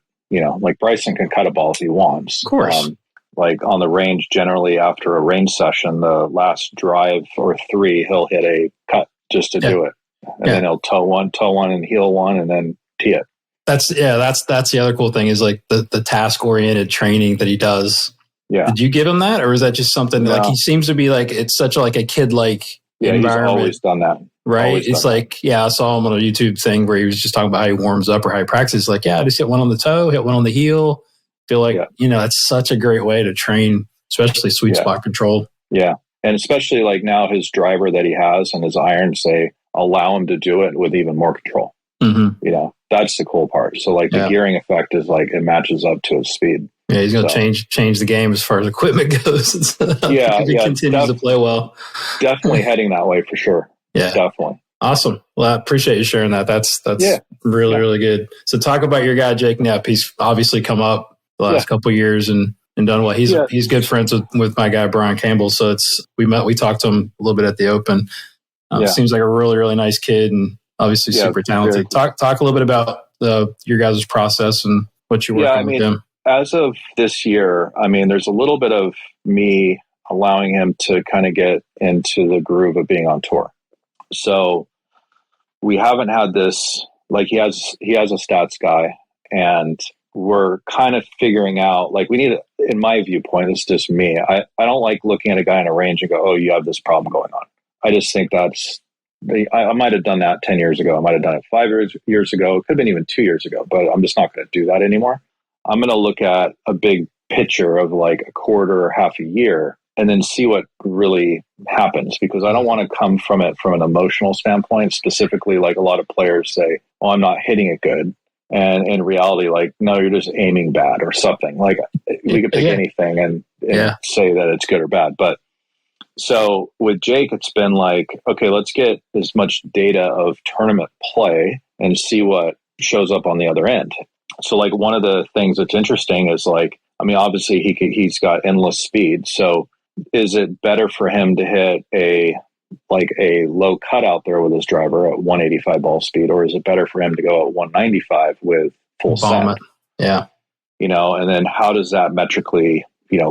Like Bryson can cut a ball if he wants. Of course. Like on the range, generally after a range session, the last drive or three, he'll hit a cut just to do it. And then he'll toe one and heel one and then tee it. That's the other cool thing is like the task oriented training that he does. Yeah. Did you give him that, or is that just something like he seems to be like it's such like a kid like environment? He's always done that. Right. It's like I saw him on a YouTube thing where he was just talking about how he warms up or how he practices. Like, I just hit one on the toe, hit one on the heel. Feel like it's such a great way to train, especially sweet spot control. Yeah, and especially like now his driver that he has and his irons, they allow him to do it with even more control. Mm-hmm. That's the cool part. So like the gearing effect is like it matches up to his speed. Yeah, he's going to change the game as far as equipment goes. If he continues to play well. Definitely heading that way for sure. Yeah, definitely. Awesome. Well, I appreciate you sharing that. That's really, really good. So talk about your guy, Jake Knapp. He's obviously come up the last couple of years and done well. He's good friends with my guy, Brian Campbell. So we talked to him a little bit at the Open. Seems like a really, really nice kid and obviously super talented. Talk a little bit about your guys' process and what you're working with him? As of this year, I mean, there's a little bit of me allowing him to kind of get into the groove of being on tour. So we haven't had this, like he has a stats guy, and we're kind of figuring out, like, we need, in my viewpoint, it's just me. I don't like looking at a guy in a range and go, oh, you have this problem going on. I just think I might have done that 10 years ago. I might have done it 5 years ago. It could have been even 2 years ago, but I'm just not going to do that anymore. I'm going to look at a big picture of like a quarter or half a year and then see what really happens, because I don't want to come from it from an emotional standpoint, specifically like a lot of players say, oh, I'm not hitting it good. And in reality, like, no, you're just aiming bad or something. Like, we could pick anything and say that it's good or bad. But so with Jake, it's been like, okay, let's get as much data of tournament play and see what shows up on the other end. So like one of the things that's interesting is like, I mean, obviously he's got endless speed. So is it better for him to hit a low cut out there with his driver at 185 ball speed, or is it better for him to go at 195 with full send? Yeah. You know, and then how does that metrically,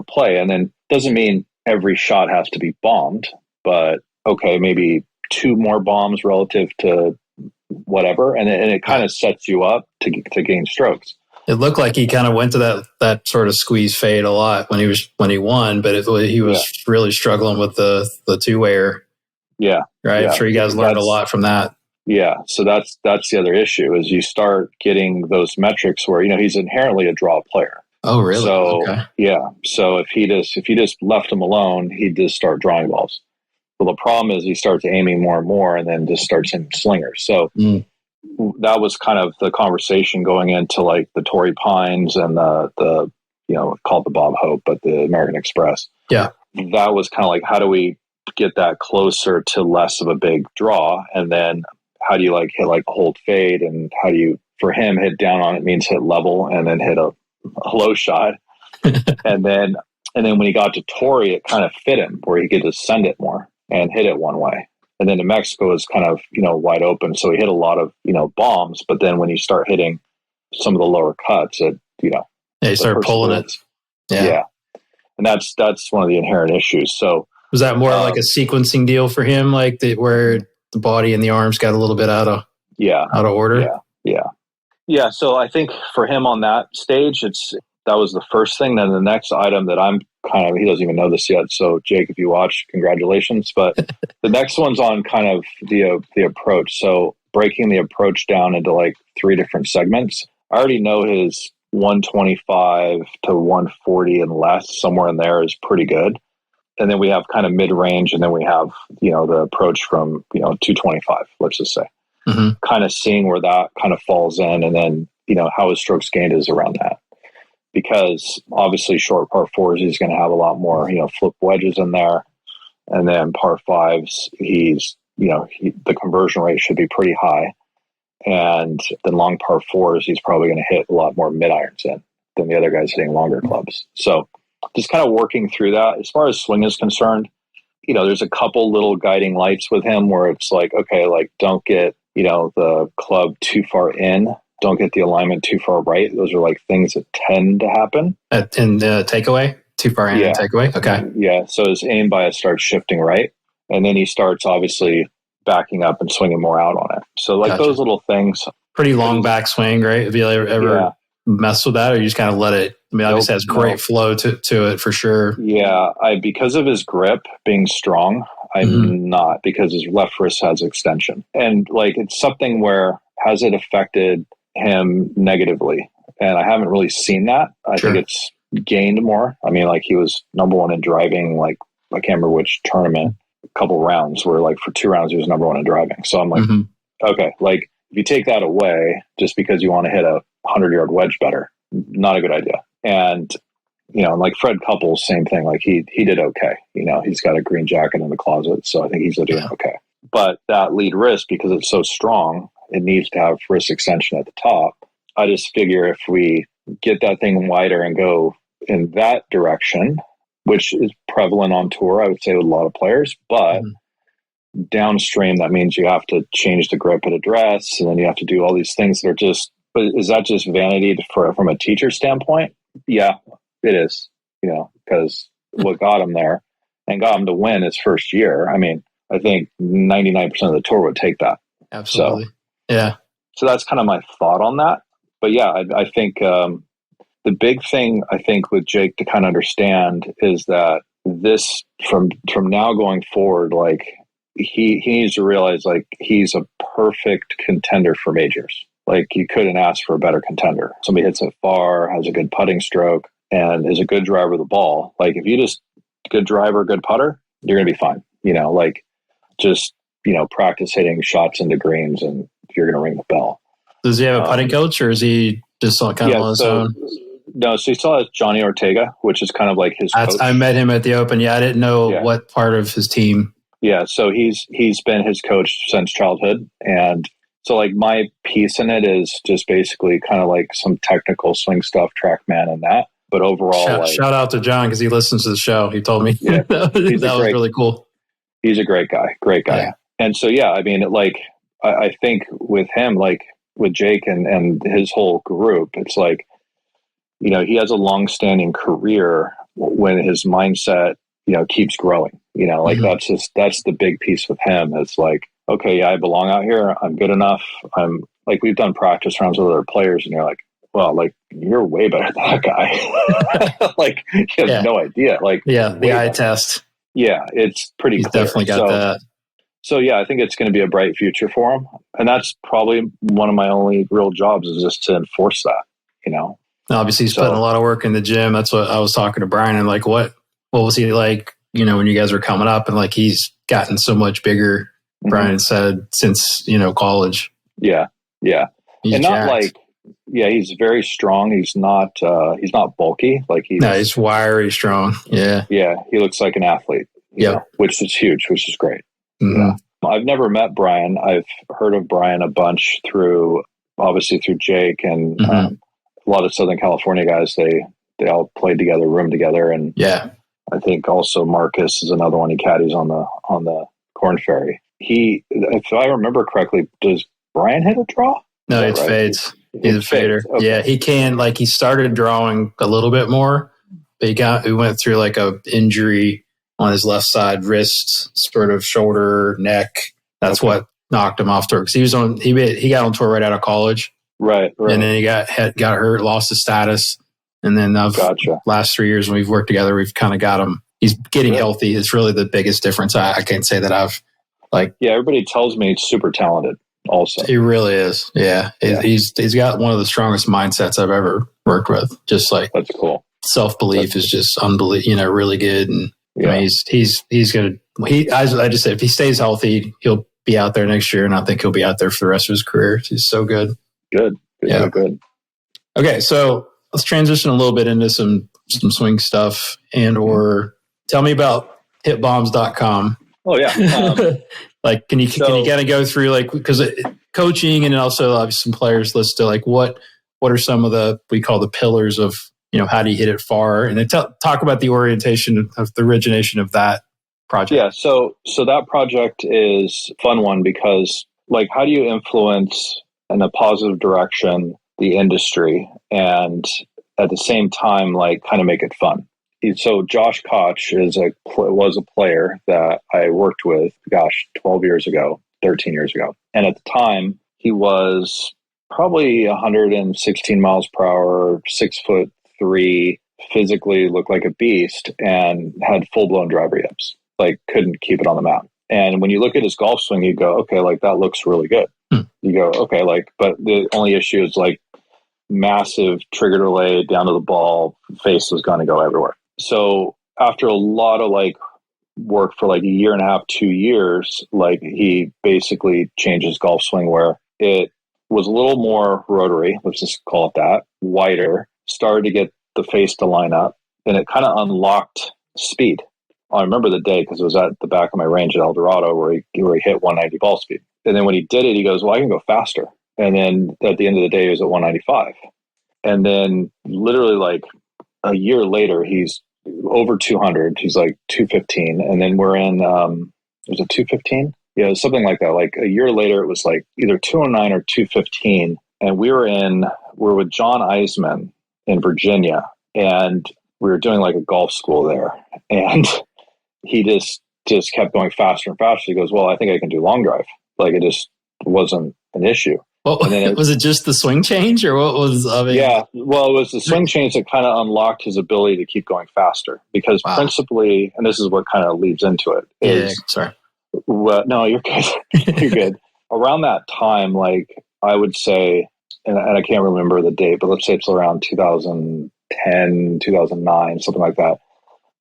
play? And then doesn't mean every shot has to be bombed, but okay, maybe 2 more bombs relative to whatever. And it kind of sets you up to gain strokes. It looked like he kind of went to that sort of squeeze fade a lot when he won, but he was really struggling with the 2-wayer. Yeah. Right. Yeah. I'm sure you guys learned a lot from that. Yeah. So that's the other issue is you start getting those metrics where, he's inherently a draw player. Oh, really? So, okay. Yeah. So if you just left him alone, he'd just start drawing balls. Well, the problem is he starts aiming more and more and then just starts hitting slingers. So that was kind of the conversation going into like the Torrey Pines and the called the Bob Hope, but the American Express. Yeah. That was kind of like, how do we get that closer to less of a big draw? And then how do you like hit like a hold fade? And how do you, for him, hit down on it means hit level and then hit a low shot. and then when he got to Torrey, it kind of fit him where he could just send it more and hit it one way. And then New Mexico is kind of, wide open. So he hit a lot of, bombs. But then when you start hitting some of the lower cuts, you start pulling it. Yeah. And that's one of the inherent issues. So was that more like a sequencing deal for him? Like where the body and the arms got a little bit out of order? Yeah. So I think for him on that stage, that was the first thing. Then the next item that I'm he doesn't even know this yet. So Jake, if you watch, congratulations. But the next one's on kind of the approach. So breaking the approach down into like 3 different segments. I already know his 125 to 140 and less, somewhere in there is pretty good. And then we have kind of mid-range, and then we have, the approach from, 225, let's just say. Mm-hmm. Kind of seeing where that kind of falls in, and then, how his strokes gained is around that. Because obviously short par 4s, he's going to have a lot more, flip wedges in there. And then par 5s, the conversion rate should be pretty high. And then long par 4s, he's probably going to hit a lot more mid-irons in than the other guys hitting longer clubs. So just kind of working through that. As far as swing is concerned, there's a couple little guiding lights with him where it's like, okay, like don't get, the club too far in. Don't get the alignment too far right. Those are like things that tend to happen. In the takeaway? Too far in and takeaway? Okay. Yeah. So his aim bias starts shifting right. And then he starts obviously backing up and swinging more out on it. So like those little things. Pretty long backswing, right? Have you ever messed with that, or you just kind of let it? I mean, obviously has great flow to it for sure. Yeah. Because of his grip being strong, I'm not, because his left wrist has extension. And like it's something where has it affected him negatively? And I haven't really seen that. I think it's gained more. I mean, like he was number 1 in driving, like I can't remember which tournament, a couple rounds where like for 2 rounds he was number 1 in driving. So I'm like, okay, like if you take that away just because you want to hit a 100-yard wedge better, not a good idea. And like Fred Couples, same thing. Like he did okay. He's got a green jacket in the closet, so I think he's doing okay. But that lead wrist, because it's so strong, it needs to have wrist extension at the top. I just figure if we get that thing wider and go in that direction, which is prevalent on tour, I would say with a lot of players, but downstream, that means you have to change the grip at address, and then you have to do all these things that are just But is that just vanity from a teacher standpoint? Yeah, it is, because what got him there and got him to win his first year. I mean, I think 99% of the tour would take that. Absolutely. Yeah. So that's kind of my thought on that. But yeah, I think the big thing I think with Jake to kind of understand is that this from now going forward, like he needs to realize like he's a perfect contender for majors. Like you couldn't ask for a better contender. Somebody hits it far, has a good putting stroke, and is a good driver of the ball. Like if you just good driver, good putter, you're gonna be fine. Like just practice hitting shots into greens, and you're gonna ring the bell. Does he have a putting coach, or is he just kind of on his own? No, so he still has Johnny Ortega, which is kind of like his coach. I met him at the Open. Yeah, I didn't know what part of his team. Yeah, so he's been his coach since childhood. And so like my piece in it is just basically kind of like some technical swing stuff, TrackMan and that. But overall... Shout out to John because he listens to the show. He told me. Yeah, that was really cool. He's a great guy. Yeah. And so, yeah, I mean, like, I think with him, like with Jake and his whole group, it's like, he has a long-standing career when his mindset, keeps growing. Like that's the big piece with him. It's like, okay, yeah, I belong out here. I'm good enough. I'm like, we've done practice rounds with other players, and you're like, well, like you're way better than that guy. Like he has no idea. Like the eye test. Yeah, it's pretty. He's clear. Definitely got that. So yeah, I think it's going to be a bright future for him, and that's probably one of my only real jobs is just to enforce that. Obviously, he's putting a lot of work in the gym. That's what I was talking to Brian, and like, what was he like? When you guys were coming up, and like he's gotten so much bigger. Mm-hmm. Brian said since college. Yeah, he's and jacked. Not like he's very strong. He's not bulky. Like he's wiry, strong. Yeah, he looks like an athlete. Which is huge, which is great. Mm-hmm. I've never met Brian. I've heard of Brian a bunch through Jake and. Mm-hmm. A lot of Southern California guys, they all played together, room together, and I think also Marcus is another one. He caddies on the Corn Ferry. If I remember correctly, does Brian hit a draw? No, it's fades. He's a fader. Okay. Yeah, he can. Like he started drawing a little bit more, but he went through like a injury on his left side wrist, sort of shoulder, neck. That's what knocked him off tour because he got on tour right out of college. Right. And then he got hurt, lost his status. And then last 3 years when we've worked together, we've kind of got him. He's getting healthy. It's really the biggest difference. I can't say that I've like. Yeah, everybody tells me he's super talented also. He really is. Yeah. He's got one of the strongest mindsets I've ever worked with. Just like that's cool. Self-belief is just unbelievable, really good. And I mean, he's going to, I just said, if he stays healthy, he'll be out there next year. And I think he'll be out there for the rest of his career. He's so good. Good. Okay, so let's transition a little bit into some swing stuff or tell me about hitbombs.com. Oh yeah. Like, can you kind of go through like, because coaching and also obviously some players listed, like what are some of we call the pillars of, how do you hit it far? And then talk about the orientation of the origination of that project. Yeah. So that project is a fun one because like, how do you influence in a positive direction the industry and at the same time like kind of make it fun? So Josh Koch was a player that I worked with 13 years ago, and at the time he was probably 116 miles per hour, 6'3", physically looked like a beast and had full-blown driver yips, like couldn't keep it on the mat. And when you look at his golf swing, you go, okay, like that looks really good. You go, okay, like, but the only issue is like massive trigger delay down to the ball, face was going to go everywhere. So after a lot of like work for like a year and a half, 2 years, like he basically changed his golf swing where it was a little more rotary, let's just call it that, wider, started to get the face to line up, and it kind of unlocked speed. I remember the day because it was at the back of my range at El Dorado where he hit 190 ball speed. And then when he did it, he goes, well, I can go faster. And then at the end of the day, he was at 195. And then literally like a year later, he's over 200. He's like 215. And then we're in, was it 215? Yeah, something like that. Like a year later, it was like either 209 or 215. and we were with John Eisman in Virginia, and we were doing like a golf school there, and he just kept going faster and faster. He goes, well, I think I can do long drive. Like, it just wasn't an issue. Well, was it just the swing change, or what was? Yeah, well, it was the swing change that kind of unlocked his ability to keep going faster. Because principally, and this is what kind of leads into it. Sorry. Well, no, you're good. You're good. Around that time, like, I would say, and I can't remember the date, but let's say it's around 2010, 2009, something like that.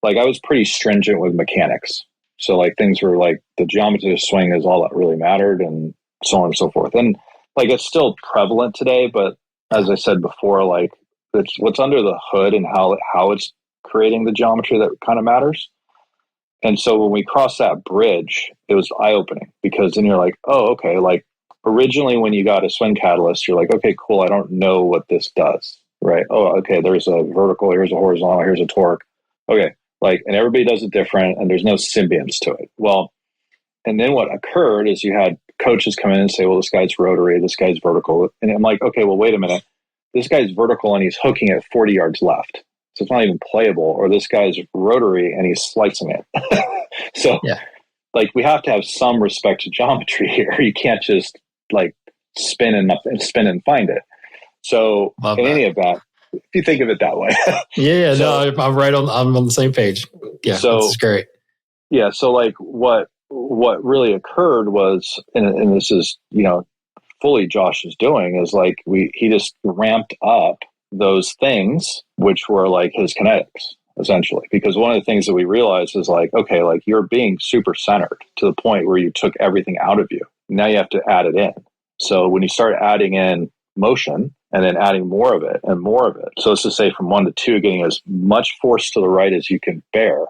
Like, I was pretty stringent with mechanics. So, like, things were like the geometry of the swing is all that really mattered, and so on and so forth. And like, it's still prevalent today, but as I said before, like, it's what's under the hood and how it's creating the geometry that kind of matters. And so when we crossed that bridge, it was eye-opening, because then you're like, oh, okay, like, originally when you got a swing catalyst, you're like, okay, cool, I don't know what this does, right? Oh, okay, there's a vertical, here's a horizontal, here's a torque. Okay, like, and everybody does it different, and there's no symbionts to it. Well, and then what occurred is you had coaches come in and say, well, this guy's rotary, this guy's vertical. And I'm like, okay, well, wait a minute. This guy's vertical and he's hooking it 40 yards left. So it's not even playable. Or this guy's rotary and he's slicing it. So, like, we have to have some respect to geometry here. You can't just, like, spin and find it. So in any event, if you think of it that way. No, I'm I'm on the same page. Yeah, so, that's great. Yeah, so, like, what really occurred was, and this is, you know, fully Josh's doing, is like he just ramped up those things, which were like his kinetics, essentially. Because one of the things that we realized is like, okay, like, you're being super centered to the point where you took everything out of you. Now you have to add it in. So when you start adding in motion and then adding more of it and more of it, so let's just say from 1 to 2, getting as much force to the right as you can bear,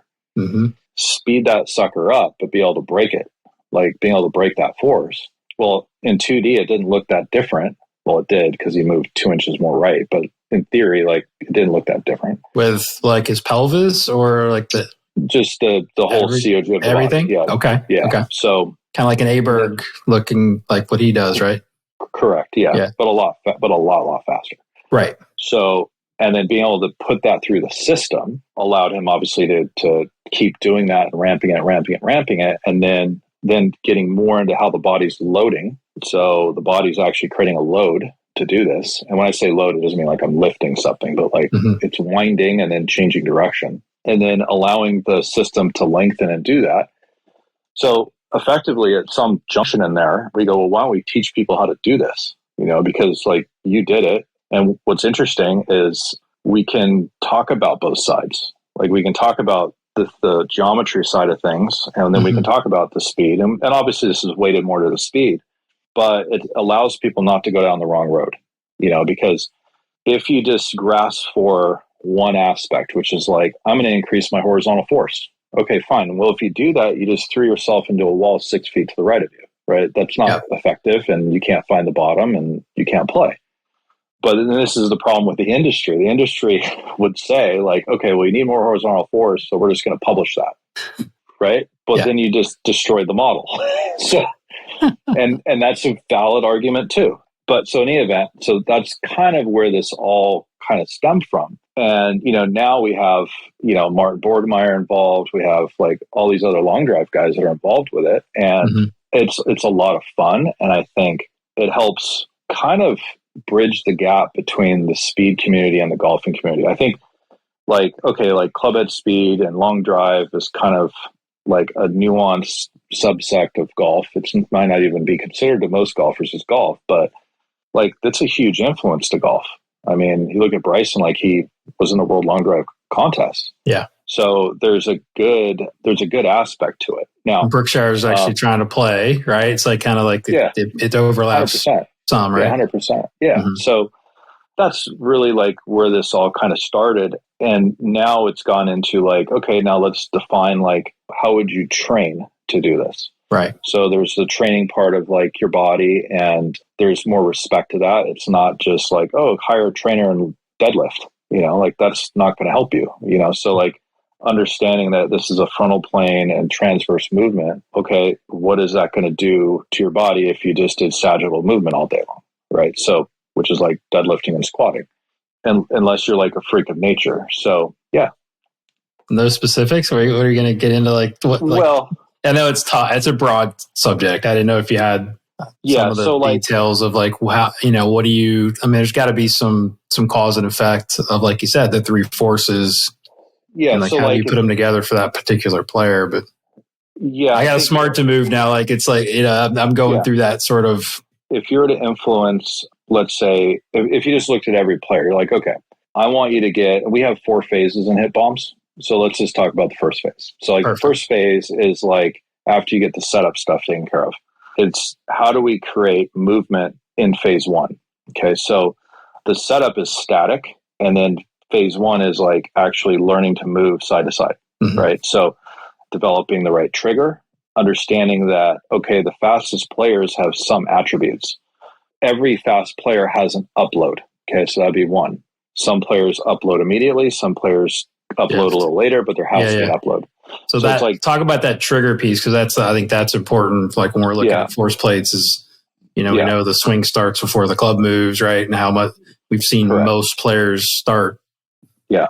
speed that sucker up, but be able to break it, like being able to break that force. Well, in 2D, it didn't look that different. Well, it did, because he moved 2 inches more right, but in theory, like, it didn't look that different. With like his pelvis, or like the whole COG of everything. Yeah. Okay. Yeah. Okay. So kind of like an Aberg looking like what he does, right? Correct. Yeah. But a lot faster. Right. So, and then being able to put that through the system allowed him obviously to keep doing that and ramping it. And then getting more into how the body's loading. So the body's actually creating a load to do this. And when I say load, it doesn't mean like I'm lifting something, but like it's winding and then changing direction, and then allowing the system to lengthen and do that. So effectively, at some junction in there, we go, well, why don't we teach people how to do this? You know, because like, you did it. And what's interesting is we can talk about both sides. Like, we can talk about the geometry side of things, and then we can talk about the speed. And obviously this is weighted more to the speed, but it allows people not to go down the wrong road, you know, because if you just grasp for one aspect, which is like, I'm going to increase my horizontal force. Okay, fine. Well, if you do that, you just threw yourself into a wall 6 feet to the right of you, right? That's not effective, and you can't find the bottom, and you can't play. But then this is the problem with the industry. The industry would say like, okay, well, you need more horizontal force, so we're just going to publish that, right? But then you just destroyed the model. So, and that's a valid argument too. But so in any event, so that's kind of where this all kind of stemmed from. And, you know, now we have, you know, Martin Borgmeyer involved. We have like all these other long drive guys that are involved with it. And it's a lot of fun. And I think it helps kind of bridge the gap between the speed community and the golfing community. I think like, okay, like clubhead speed and long drive is kind of like a nuanced subsect of golf. It might not even be considered to most golfers as golf, but like that's a huge influence to golf. I mean, you look at Bryson, like he was in the World Long Drive contest. Yeah. So there's a good aspect to it. Now Berkshire is actually trying to play, right? It's like kind of like it overlaps 100%. some, right? 100%. Yeah. So that's really like where this all kind of started. And now it's gone into like, okay, now let's define like, how would you train to do this? Right. So there's the training part of like your body, and there's more respect to that. It's not just like, oh, hire a trainer and deadlift, you know, like that's not going to help you, you know? So like understanding that this is a frontal plane and transverse movement. Okay. What is that going to do to your body if you just did sagittal movement all day long? Right. So which is like deadlifting and squatting, and unless you're like a freak of nature. So yeah. No specifics? What are you going to get into? Like what? Like, well, I know it's it's a broad subject. I didn't know if you had some of the details of like how, what do you? I mean, there's got to be some cause and effect of, like you said, the three forces. Yeah. And like, so how like, do you put them together for that particular player? But yeah, I got smart to move now. Like it's like I'm going through that sort of. If you were to influence, let's say, if you just looked at every player, you're like, okay, I want you to get. We have 4 phases in hit bombs. So let's just talk about the first phase. So like Perfect. The first phase is like after you get the setup stuff taken care of. It's how do we create movement in phase 1? Okay, so the setup is static, and then phase 1 is like actually learning to move side to side, right? So developing the right trigger, understanding that, okay, the fastest players have some attributes. Every fast player has an upload. Okay, so that'd be 1. Some players upload immediately, some players upload a little later, but there has to be an upload. So that, it's like, talk about that trigger piece, because I think that's important. Like when we're looking at force plates, is we know the swing starts before the club moves, right? And how much we've seen most players start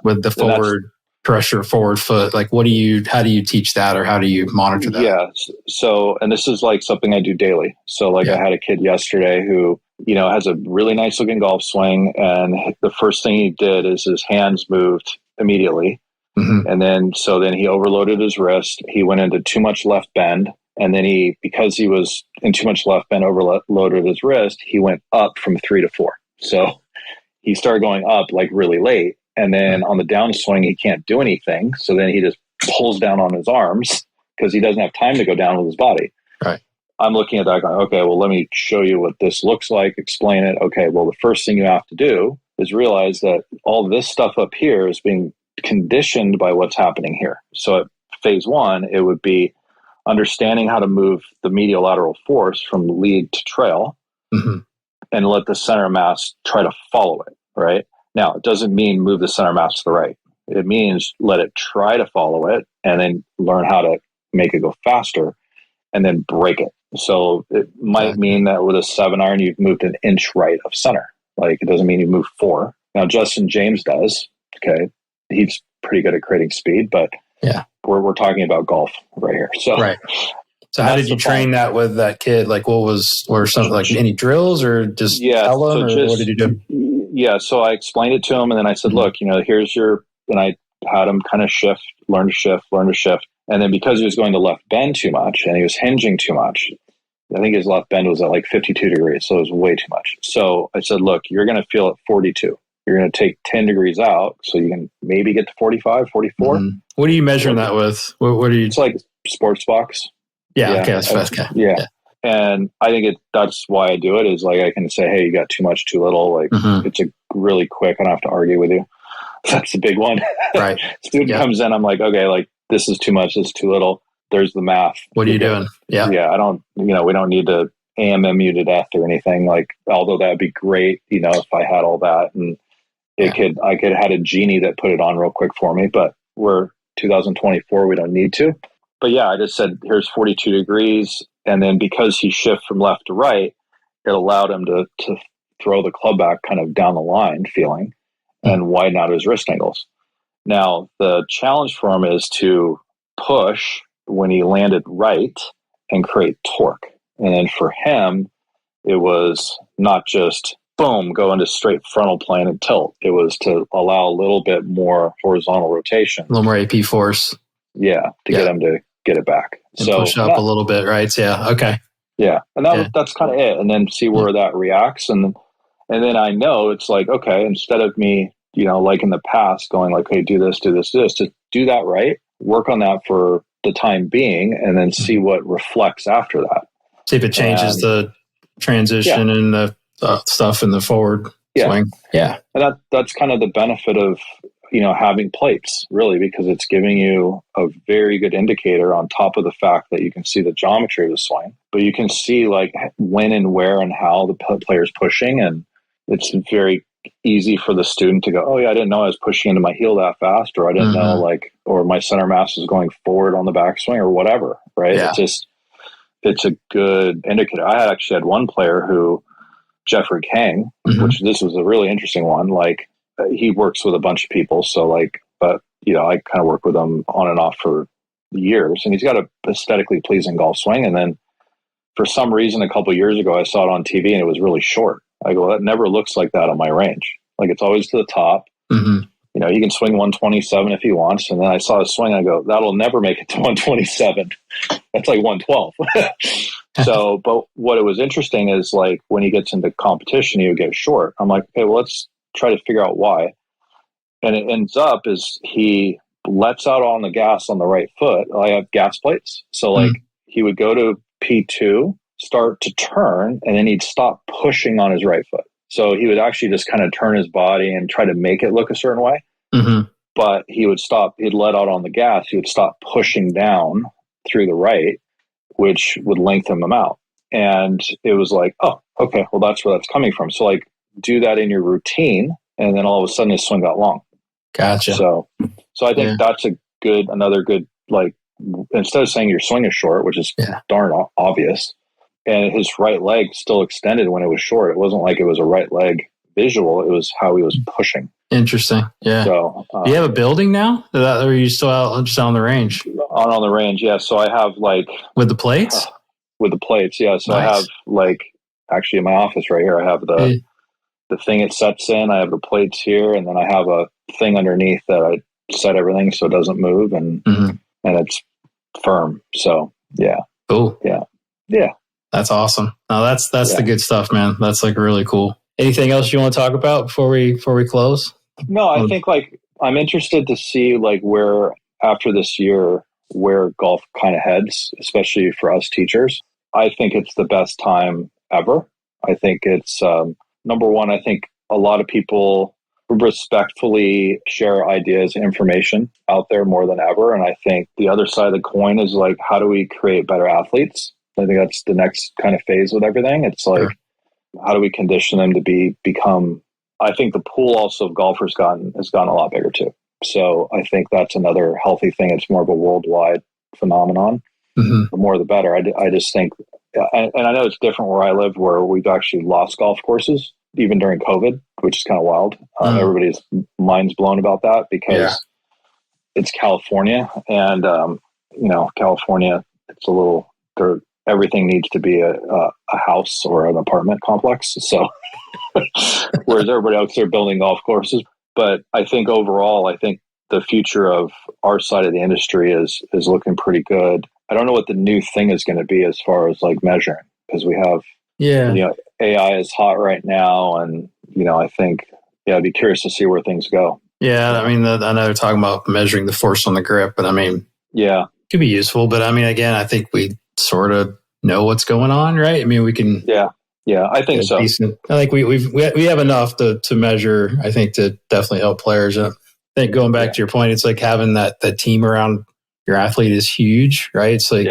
with the forward pressure, forward foot. Like how do you teach that, or how do you monitor that? Yeah. So, and this is like something I do daily. So like I had a kid yesterday who, has a really nice looking golf swing. And the first thing he did is his hands moved immediately. And then he overloaded his wrist. He went into too much left bend. And then because he was in too much left bend, overloaded his wrist, he went up from 3 to 4. So he started going up like really late. And then on the downswing, he can't do anything. So then he just pulls down on his arms because he doesn't have time to go down with his body. Right. I'm looking at that going, okay, well, let me show you what this looks like, explain it. Okay, well, the first thing you have to do is realize that all this stuff up here is being conditioned by what's happening here. So at phase 1, it would be understanding how to move the medial lateral force from lead to trail and let the center mass try to follow it, right? Now, it doesn't mean move the center mass to the right. It means let it try to follow it and then learn how to make it go faster and then break it. So it might mean that with a 7-iron, you've moved an inch right of center. Like it doesn't mean you move 4. Now, Justin James does. Okay. He's pretty good at creating speed, but we're talking about golf right here. So, So how did you train that with that kid? Like were some like any drills or just tell him, or what did you do? Yeah. So I explained it to him and then I said, look, here's and I had him kind of learn to shift. And then because he was going to left bend too much and he was hinging too much, I think his left bend was at like 52 degrees. So it was way too much. So I said, look, you're going to feel at 42. You're going to take 10 degrees out so you can maybe get to 45, 44. What are you measuring that with? What are you? It's like sports box. Yeah. Okay. That's fast. Okay. Yeah. And I think that's why I do it is like, I can say, hey, you got too much, too little. Like it's a really quick, I don't have to argue with you. That's the big one. Right. Student comes in, I'm like, okay, like this is too much, this is too little. There's the math. What are you doing? Yeah. Yeah. I don't, we don't need to AMM you to death or anything, like, although that'd be great, if I had all that and I could have had a genie that put it on real quick for me, but we're 2024. We don't need to. But yeah, I just said, here's 42 degrees. And then because he shifted from left to right, it allowed him to throw the club back kind of down the line feeling and widen out his wrist angles. Now, the challenge for him is to push when he landed right and create torque. And then for him, it was not just boom, go into straight frontal plane and tilt. It was to allow a little bit more horizontal rotation. A little more AP force. Yeah, to get him to get it back. And so push up a little bit, right? Yeah, okay. Yeah, and that's kind of it. And then see where that reacts. And then I know it's like, okay, instead of me, like in the past going like, hey, do this, to do that right, work on that for the time being, and then see what reflects after that. See if it changes the transition and the stuff in the forward swing. Yeah. And that's kind of the benefit of, having plates, really, because it's giving you a very good indicator on top of the fact that you can see the geometry of the swing, but you can see like when and where and how the player's pushing. And it's very easy for the student to go, oh yeah, I didn't know I was pushing into my heel that fast, or I didn't know or my center mass is going forward on the backswing or whatever. Right. Yeah. It's a good indicator. I actually had one player who, Jeffrey Kang, which this was a really interesting one. Like he works with a bunch of people. So like, but you know, I kind of work with him on and off for years, and he's got a aesthetically pleasing golf swing. And then for some reason, a couple of years ago, I saw it on TV and it was really short. I go, that never looks like that on my range. Like it's always to the top. Mm-hmm. You know, he can swing 127 if he wants. And then I saw his swing. I go, that'll never make it to 127. That's like 112. So, but what it was interesting is like when he gets into competition, he would get short. I'm like, okay, well, let's try to figure out why. And it ends up is he lets out on the gas on the right foot. I have gas plates. So like he would go to P2, start to turn, and then he'd stop pushing on his right foot. So he would actually just kind of turn his body and try to make it look a certain way. Mm-hmm. But he would stop, he'd let out on the gas, he would stop pushing down through the right, which would lengthen them out. And it was like, oh, okay, well, that's where that's coming from. So like do that in your routine, and then all of a sudden his swing got long. Gotcha. So I think that's another good, like, instead of saying your swing is short, which is darn obvious, and his right leg still extended when it was short. It wasn't like it was a right leg visual. It was how he was pushing. Interesting. Yeah. So, do you have a building now? Or are you still out just on the range? On the range, yeah. So I have like with the plates. With the plates, yeah. So nice. I have like actually in my office right here. I have the thing it sets in. I have the plates here, and then I have a thing underneath that I set everything so it doesn't move, and it's firm. So yeah. Cool. Yeah. That's awesome. No, that's the good stuff, man. That's like really cool. Anything else you want to talk about before we close? No, I think like I'm interested to see like where after this year where golf kind of heads, especially for us teachers. I think it's the best time ever. I think it's number one. I think a lot of people respectfully share ideas and information out there more than ever. And I think the other side of the coin is like, how do we create better athletes? I think that's the next kind of phase with everything. It's like, how do we condition them to become, I think the pool also of golfers has gotten a lot bigger too. So I think that's another healthy thing. It's more of a worldwide phenomenon. The more, the better. I just think, and I know it's different where I live, where we've actually lost golf courses, even during COVID, which is kind of wild. Everybody's mind's blown about that because it's California, and California, it's a little, everything needs to be a house or an apartment complex. So whereas everybody else, they're building golf courses. But I think overall, I think the future of our side of the industry is looking pretty good. I don't know what the new thing is going to be as far as like measuring, because we have, AI is hot right now. And, I think, I'd be curious to see where things go. Yeah. I mean, I know they're talking about measuring the force on the grip, but I mean, it could be useful. But I mean, again, I think we sort of know what's going on, right? I mean, we can. Yeah, I think so. Decent. I think we have enough to measure, I think, to definitely help players. I think going back to your point, it's like having that team around your athlete is huge, right? It's like,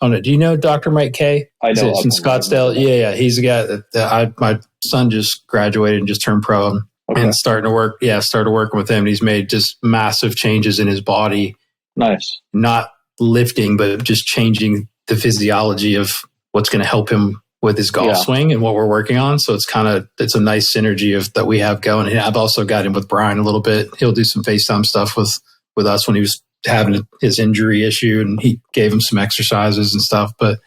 do you know Dr. Mike Kay? I know. It's in Scottsdale. Yeah. He's the guy that my son just graduated and just turned pro and started working with him. And he's made just massive changes in his body. Nice. Not lifting, but just changing the physiology of what's going to help him with his golf swing and what we're working on. So it's a nice synergy that we have going. And I've also got him with Brian a little bit. He'll do some FaceTime stuff with us when he was having his injury issue, and he gave him some exercises and stuff. But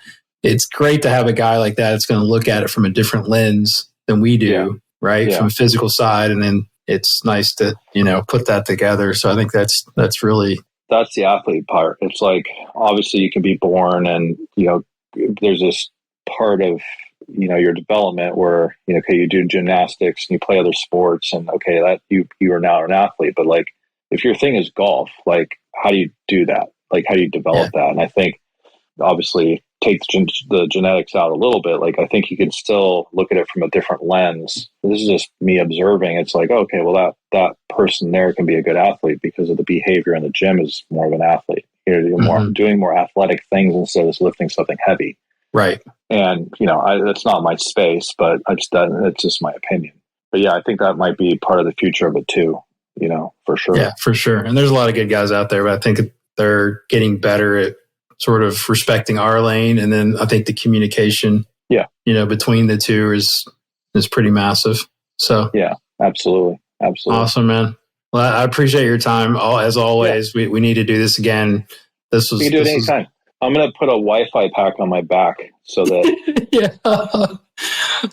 it's great to have a guy like that. It's going to look at it from a different lens than we do, right? From a physical side. And then it's nice to, put that together. So I think that's really, that's the athlete part. It's like, obviously you can be born and, there's this part of, your development where, you do gymnastics and you play other sports, and that you are now an athlete. But like, if your thing is golf, like, how do you do that? Like, how do you develop that? And I think obviously take the genetics out a little bit. Like, I think you can still look at it from a different lens. This is just me observing. It's like, okay, well, that person there can be a good athlete because of the behavior in the gym is more of an athlete. You're doing more athletic things instead of just lifting something heavy. Right. And, that's not my space, but it's just my opinion. But yeah, I think that might be part of the future of it too, for sure. Yeah, for sure. And there's a lot of good guys out there, but I think they're getting better at sort of respecting our lane. And then I think the communication, between the two is pretty massive. So yeah, absolutely. Awesome, man. Well, I appreciate your time. As always, we need to do this again. You can do it anytime. I'm going to put a Wi-Fi pack on my back so that. Yeah.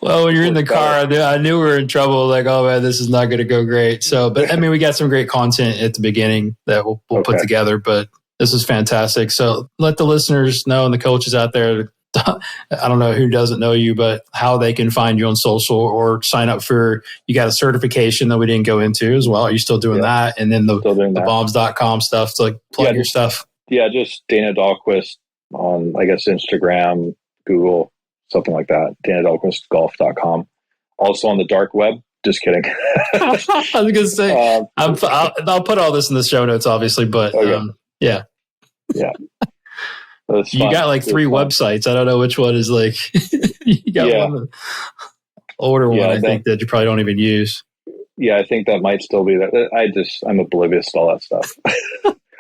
Well, when you're in the car, I knew we were in trouble. Like, oh man, this is not going to go great. So, but I mean, we got some great content at the beginning that we'll put together. But this is fantastic. So let the listeners know and the coaches out there. I don't know who doesn't know you, but how they can find you on social or sign up for, you got a certification that we didn't go into as well. Are you still doing that? And then the bombs.com stuff to like plug your stuff. Yeah, just Dana Dahlquist on, I guess, Instagram, Google, something like that. DanaDahlquistGolf.com. Also on the dark web. Just kidding. I was going to say, I'll put all this in the show notes, obviously, but yeah. Yeah. You got like 3 websites. I don't know which one is like, you got one older one, I think, that you probably don't even use. Yeah, I think that might still be that. I'm oblivious to all that stuff.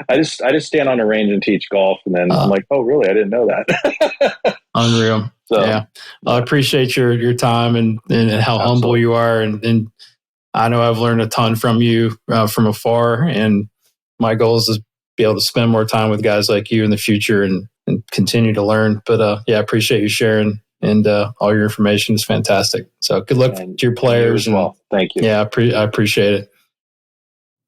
I just stand on a range and teach golf, and then I'm like, oh, really? I didn't know that. Unreal. So, yeah, I appreciate your time and how humble you are, and I know I've learned a ton from you from afar. And my goal is to be able to spend more time with guys like you in the future and continue to learn. But I appreciate you sharing, and all your information is fantastic. So good luck to your players. Thank you. Yeah, I appreciate it.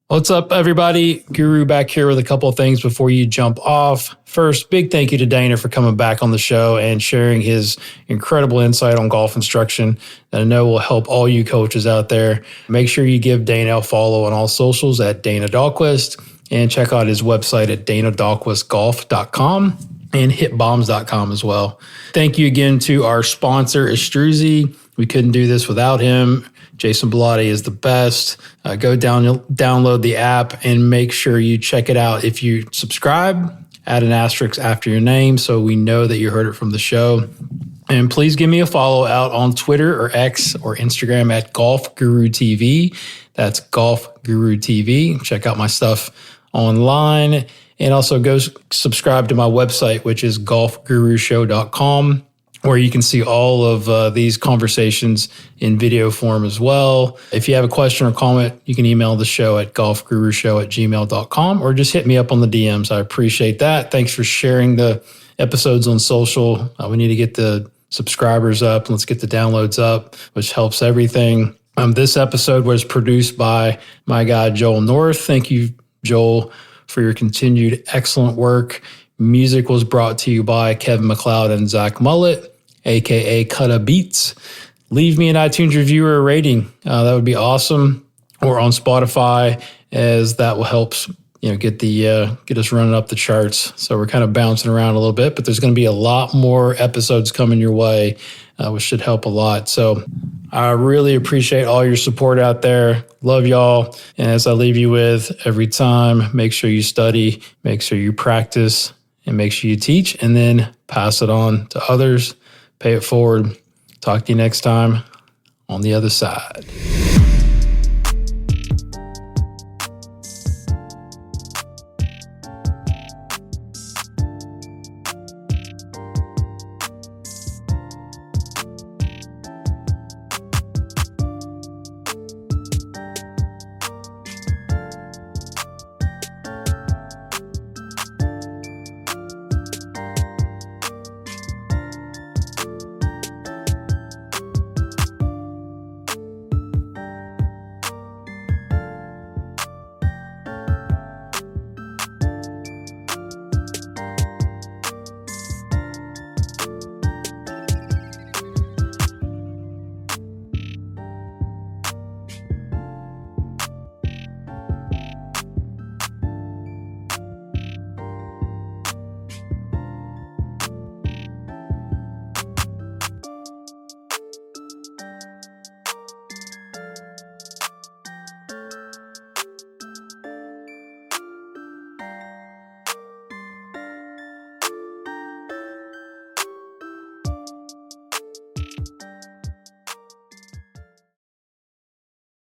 What's up, everybody? Guru back here with a couple of things before you jump off. First, big thank you to Dana for coming back on the show and sharing his incredible insight on golf instruction that I know will help all you coaches out there. Make sure you give Dana a follow on all socials at Dana Dahlquist, and check out his website at DanaDahlquistGolf.com and hitbombs.com as well. Thank you again to our sponsor, Estruzi. We couldn't do this without him. Jason Bellotti is the best. Go download the app and make sure you check it out. If you subscribe, add an asterisk after your name so we know that you heard it from the show. And please give me a follow out on Twitter or X or Instagram at Golf Guru TV. That's Golf Guru TV. Check out my stuff online. And also go subscribe to my website, which is golfgurushow.com, where you can see all of these conversations in video form as well. If you have a question or comment, you can email the show at golfgurushow@gmail.com or just hit me up on the DMs. I appreciate that. Thanks for sharing the episodes on social. We need to get the subscribers up. Let's get the downloads up, which helps everything. This episode was produced by my guy, Joel North. Thank you, Joel, for your continued excellent work. Music was brought to you by Kevin McLeod and Zach Mullett, a.k.a. Cutta Beats. Leave me an iTunes review or a rating. That would be awesome. Or on Spotify, as that will help get us running up the charts. So we're kind of bouncing around a little bit, but there's going to be a lot more episodes coming your way, which should help a lot. So I really appreciate all your support out there. Love y'all. And as I leave you with every time, make sure you study, make sure you practice, and make sure you teach, and then pass it on to others. Pay it forward. Talk to you next time on the other side.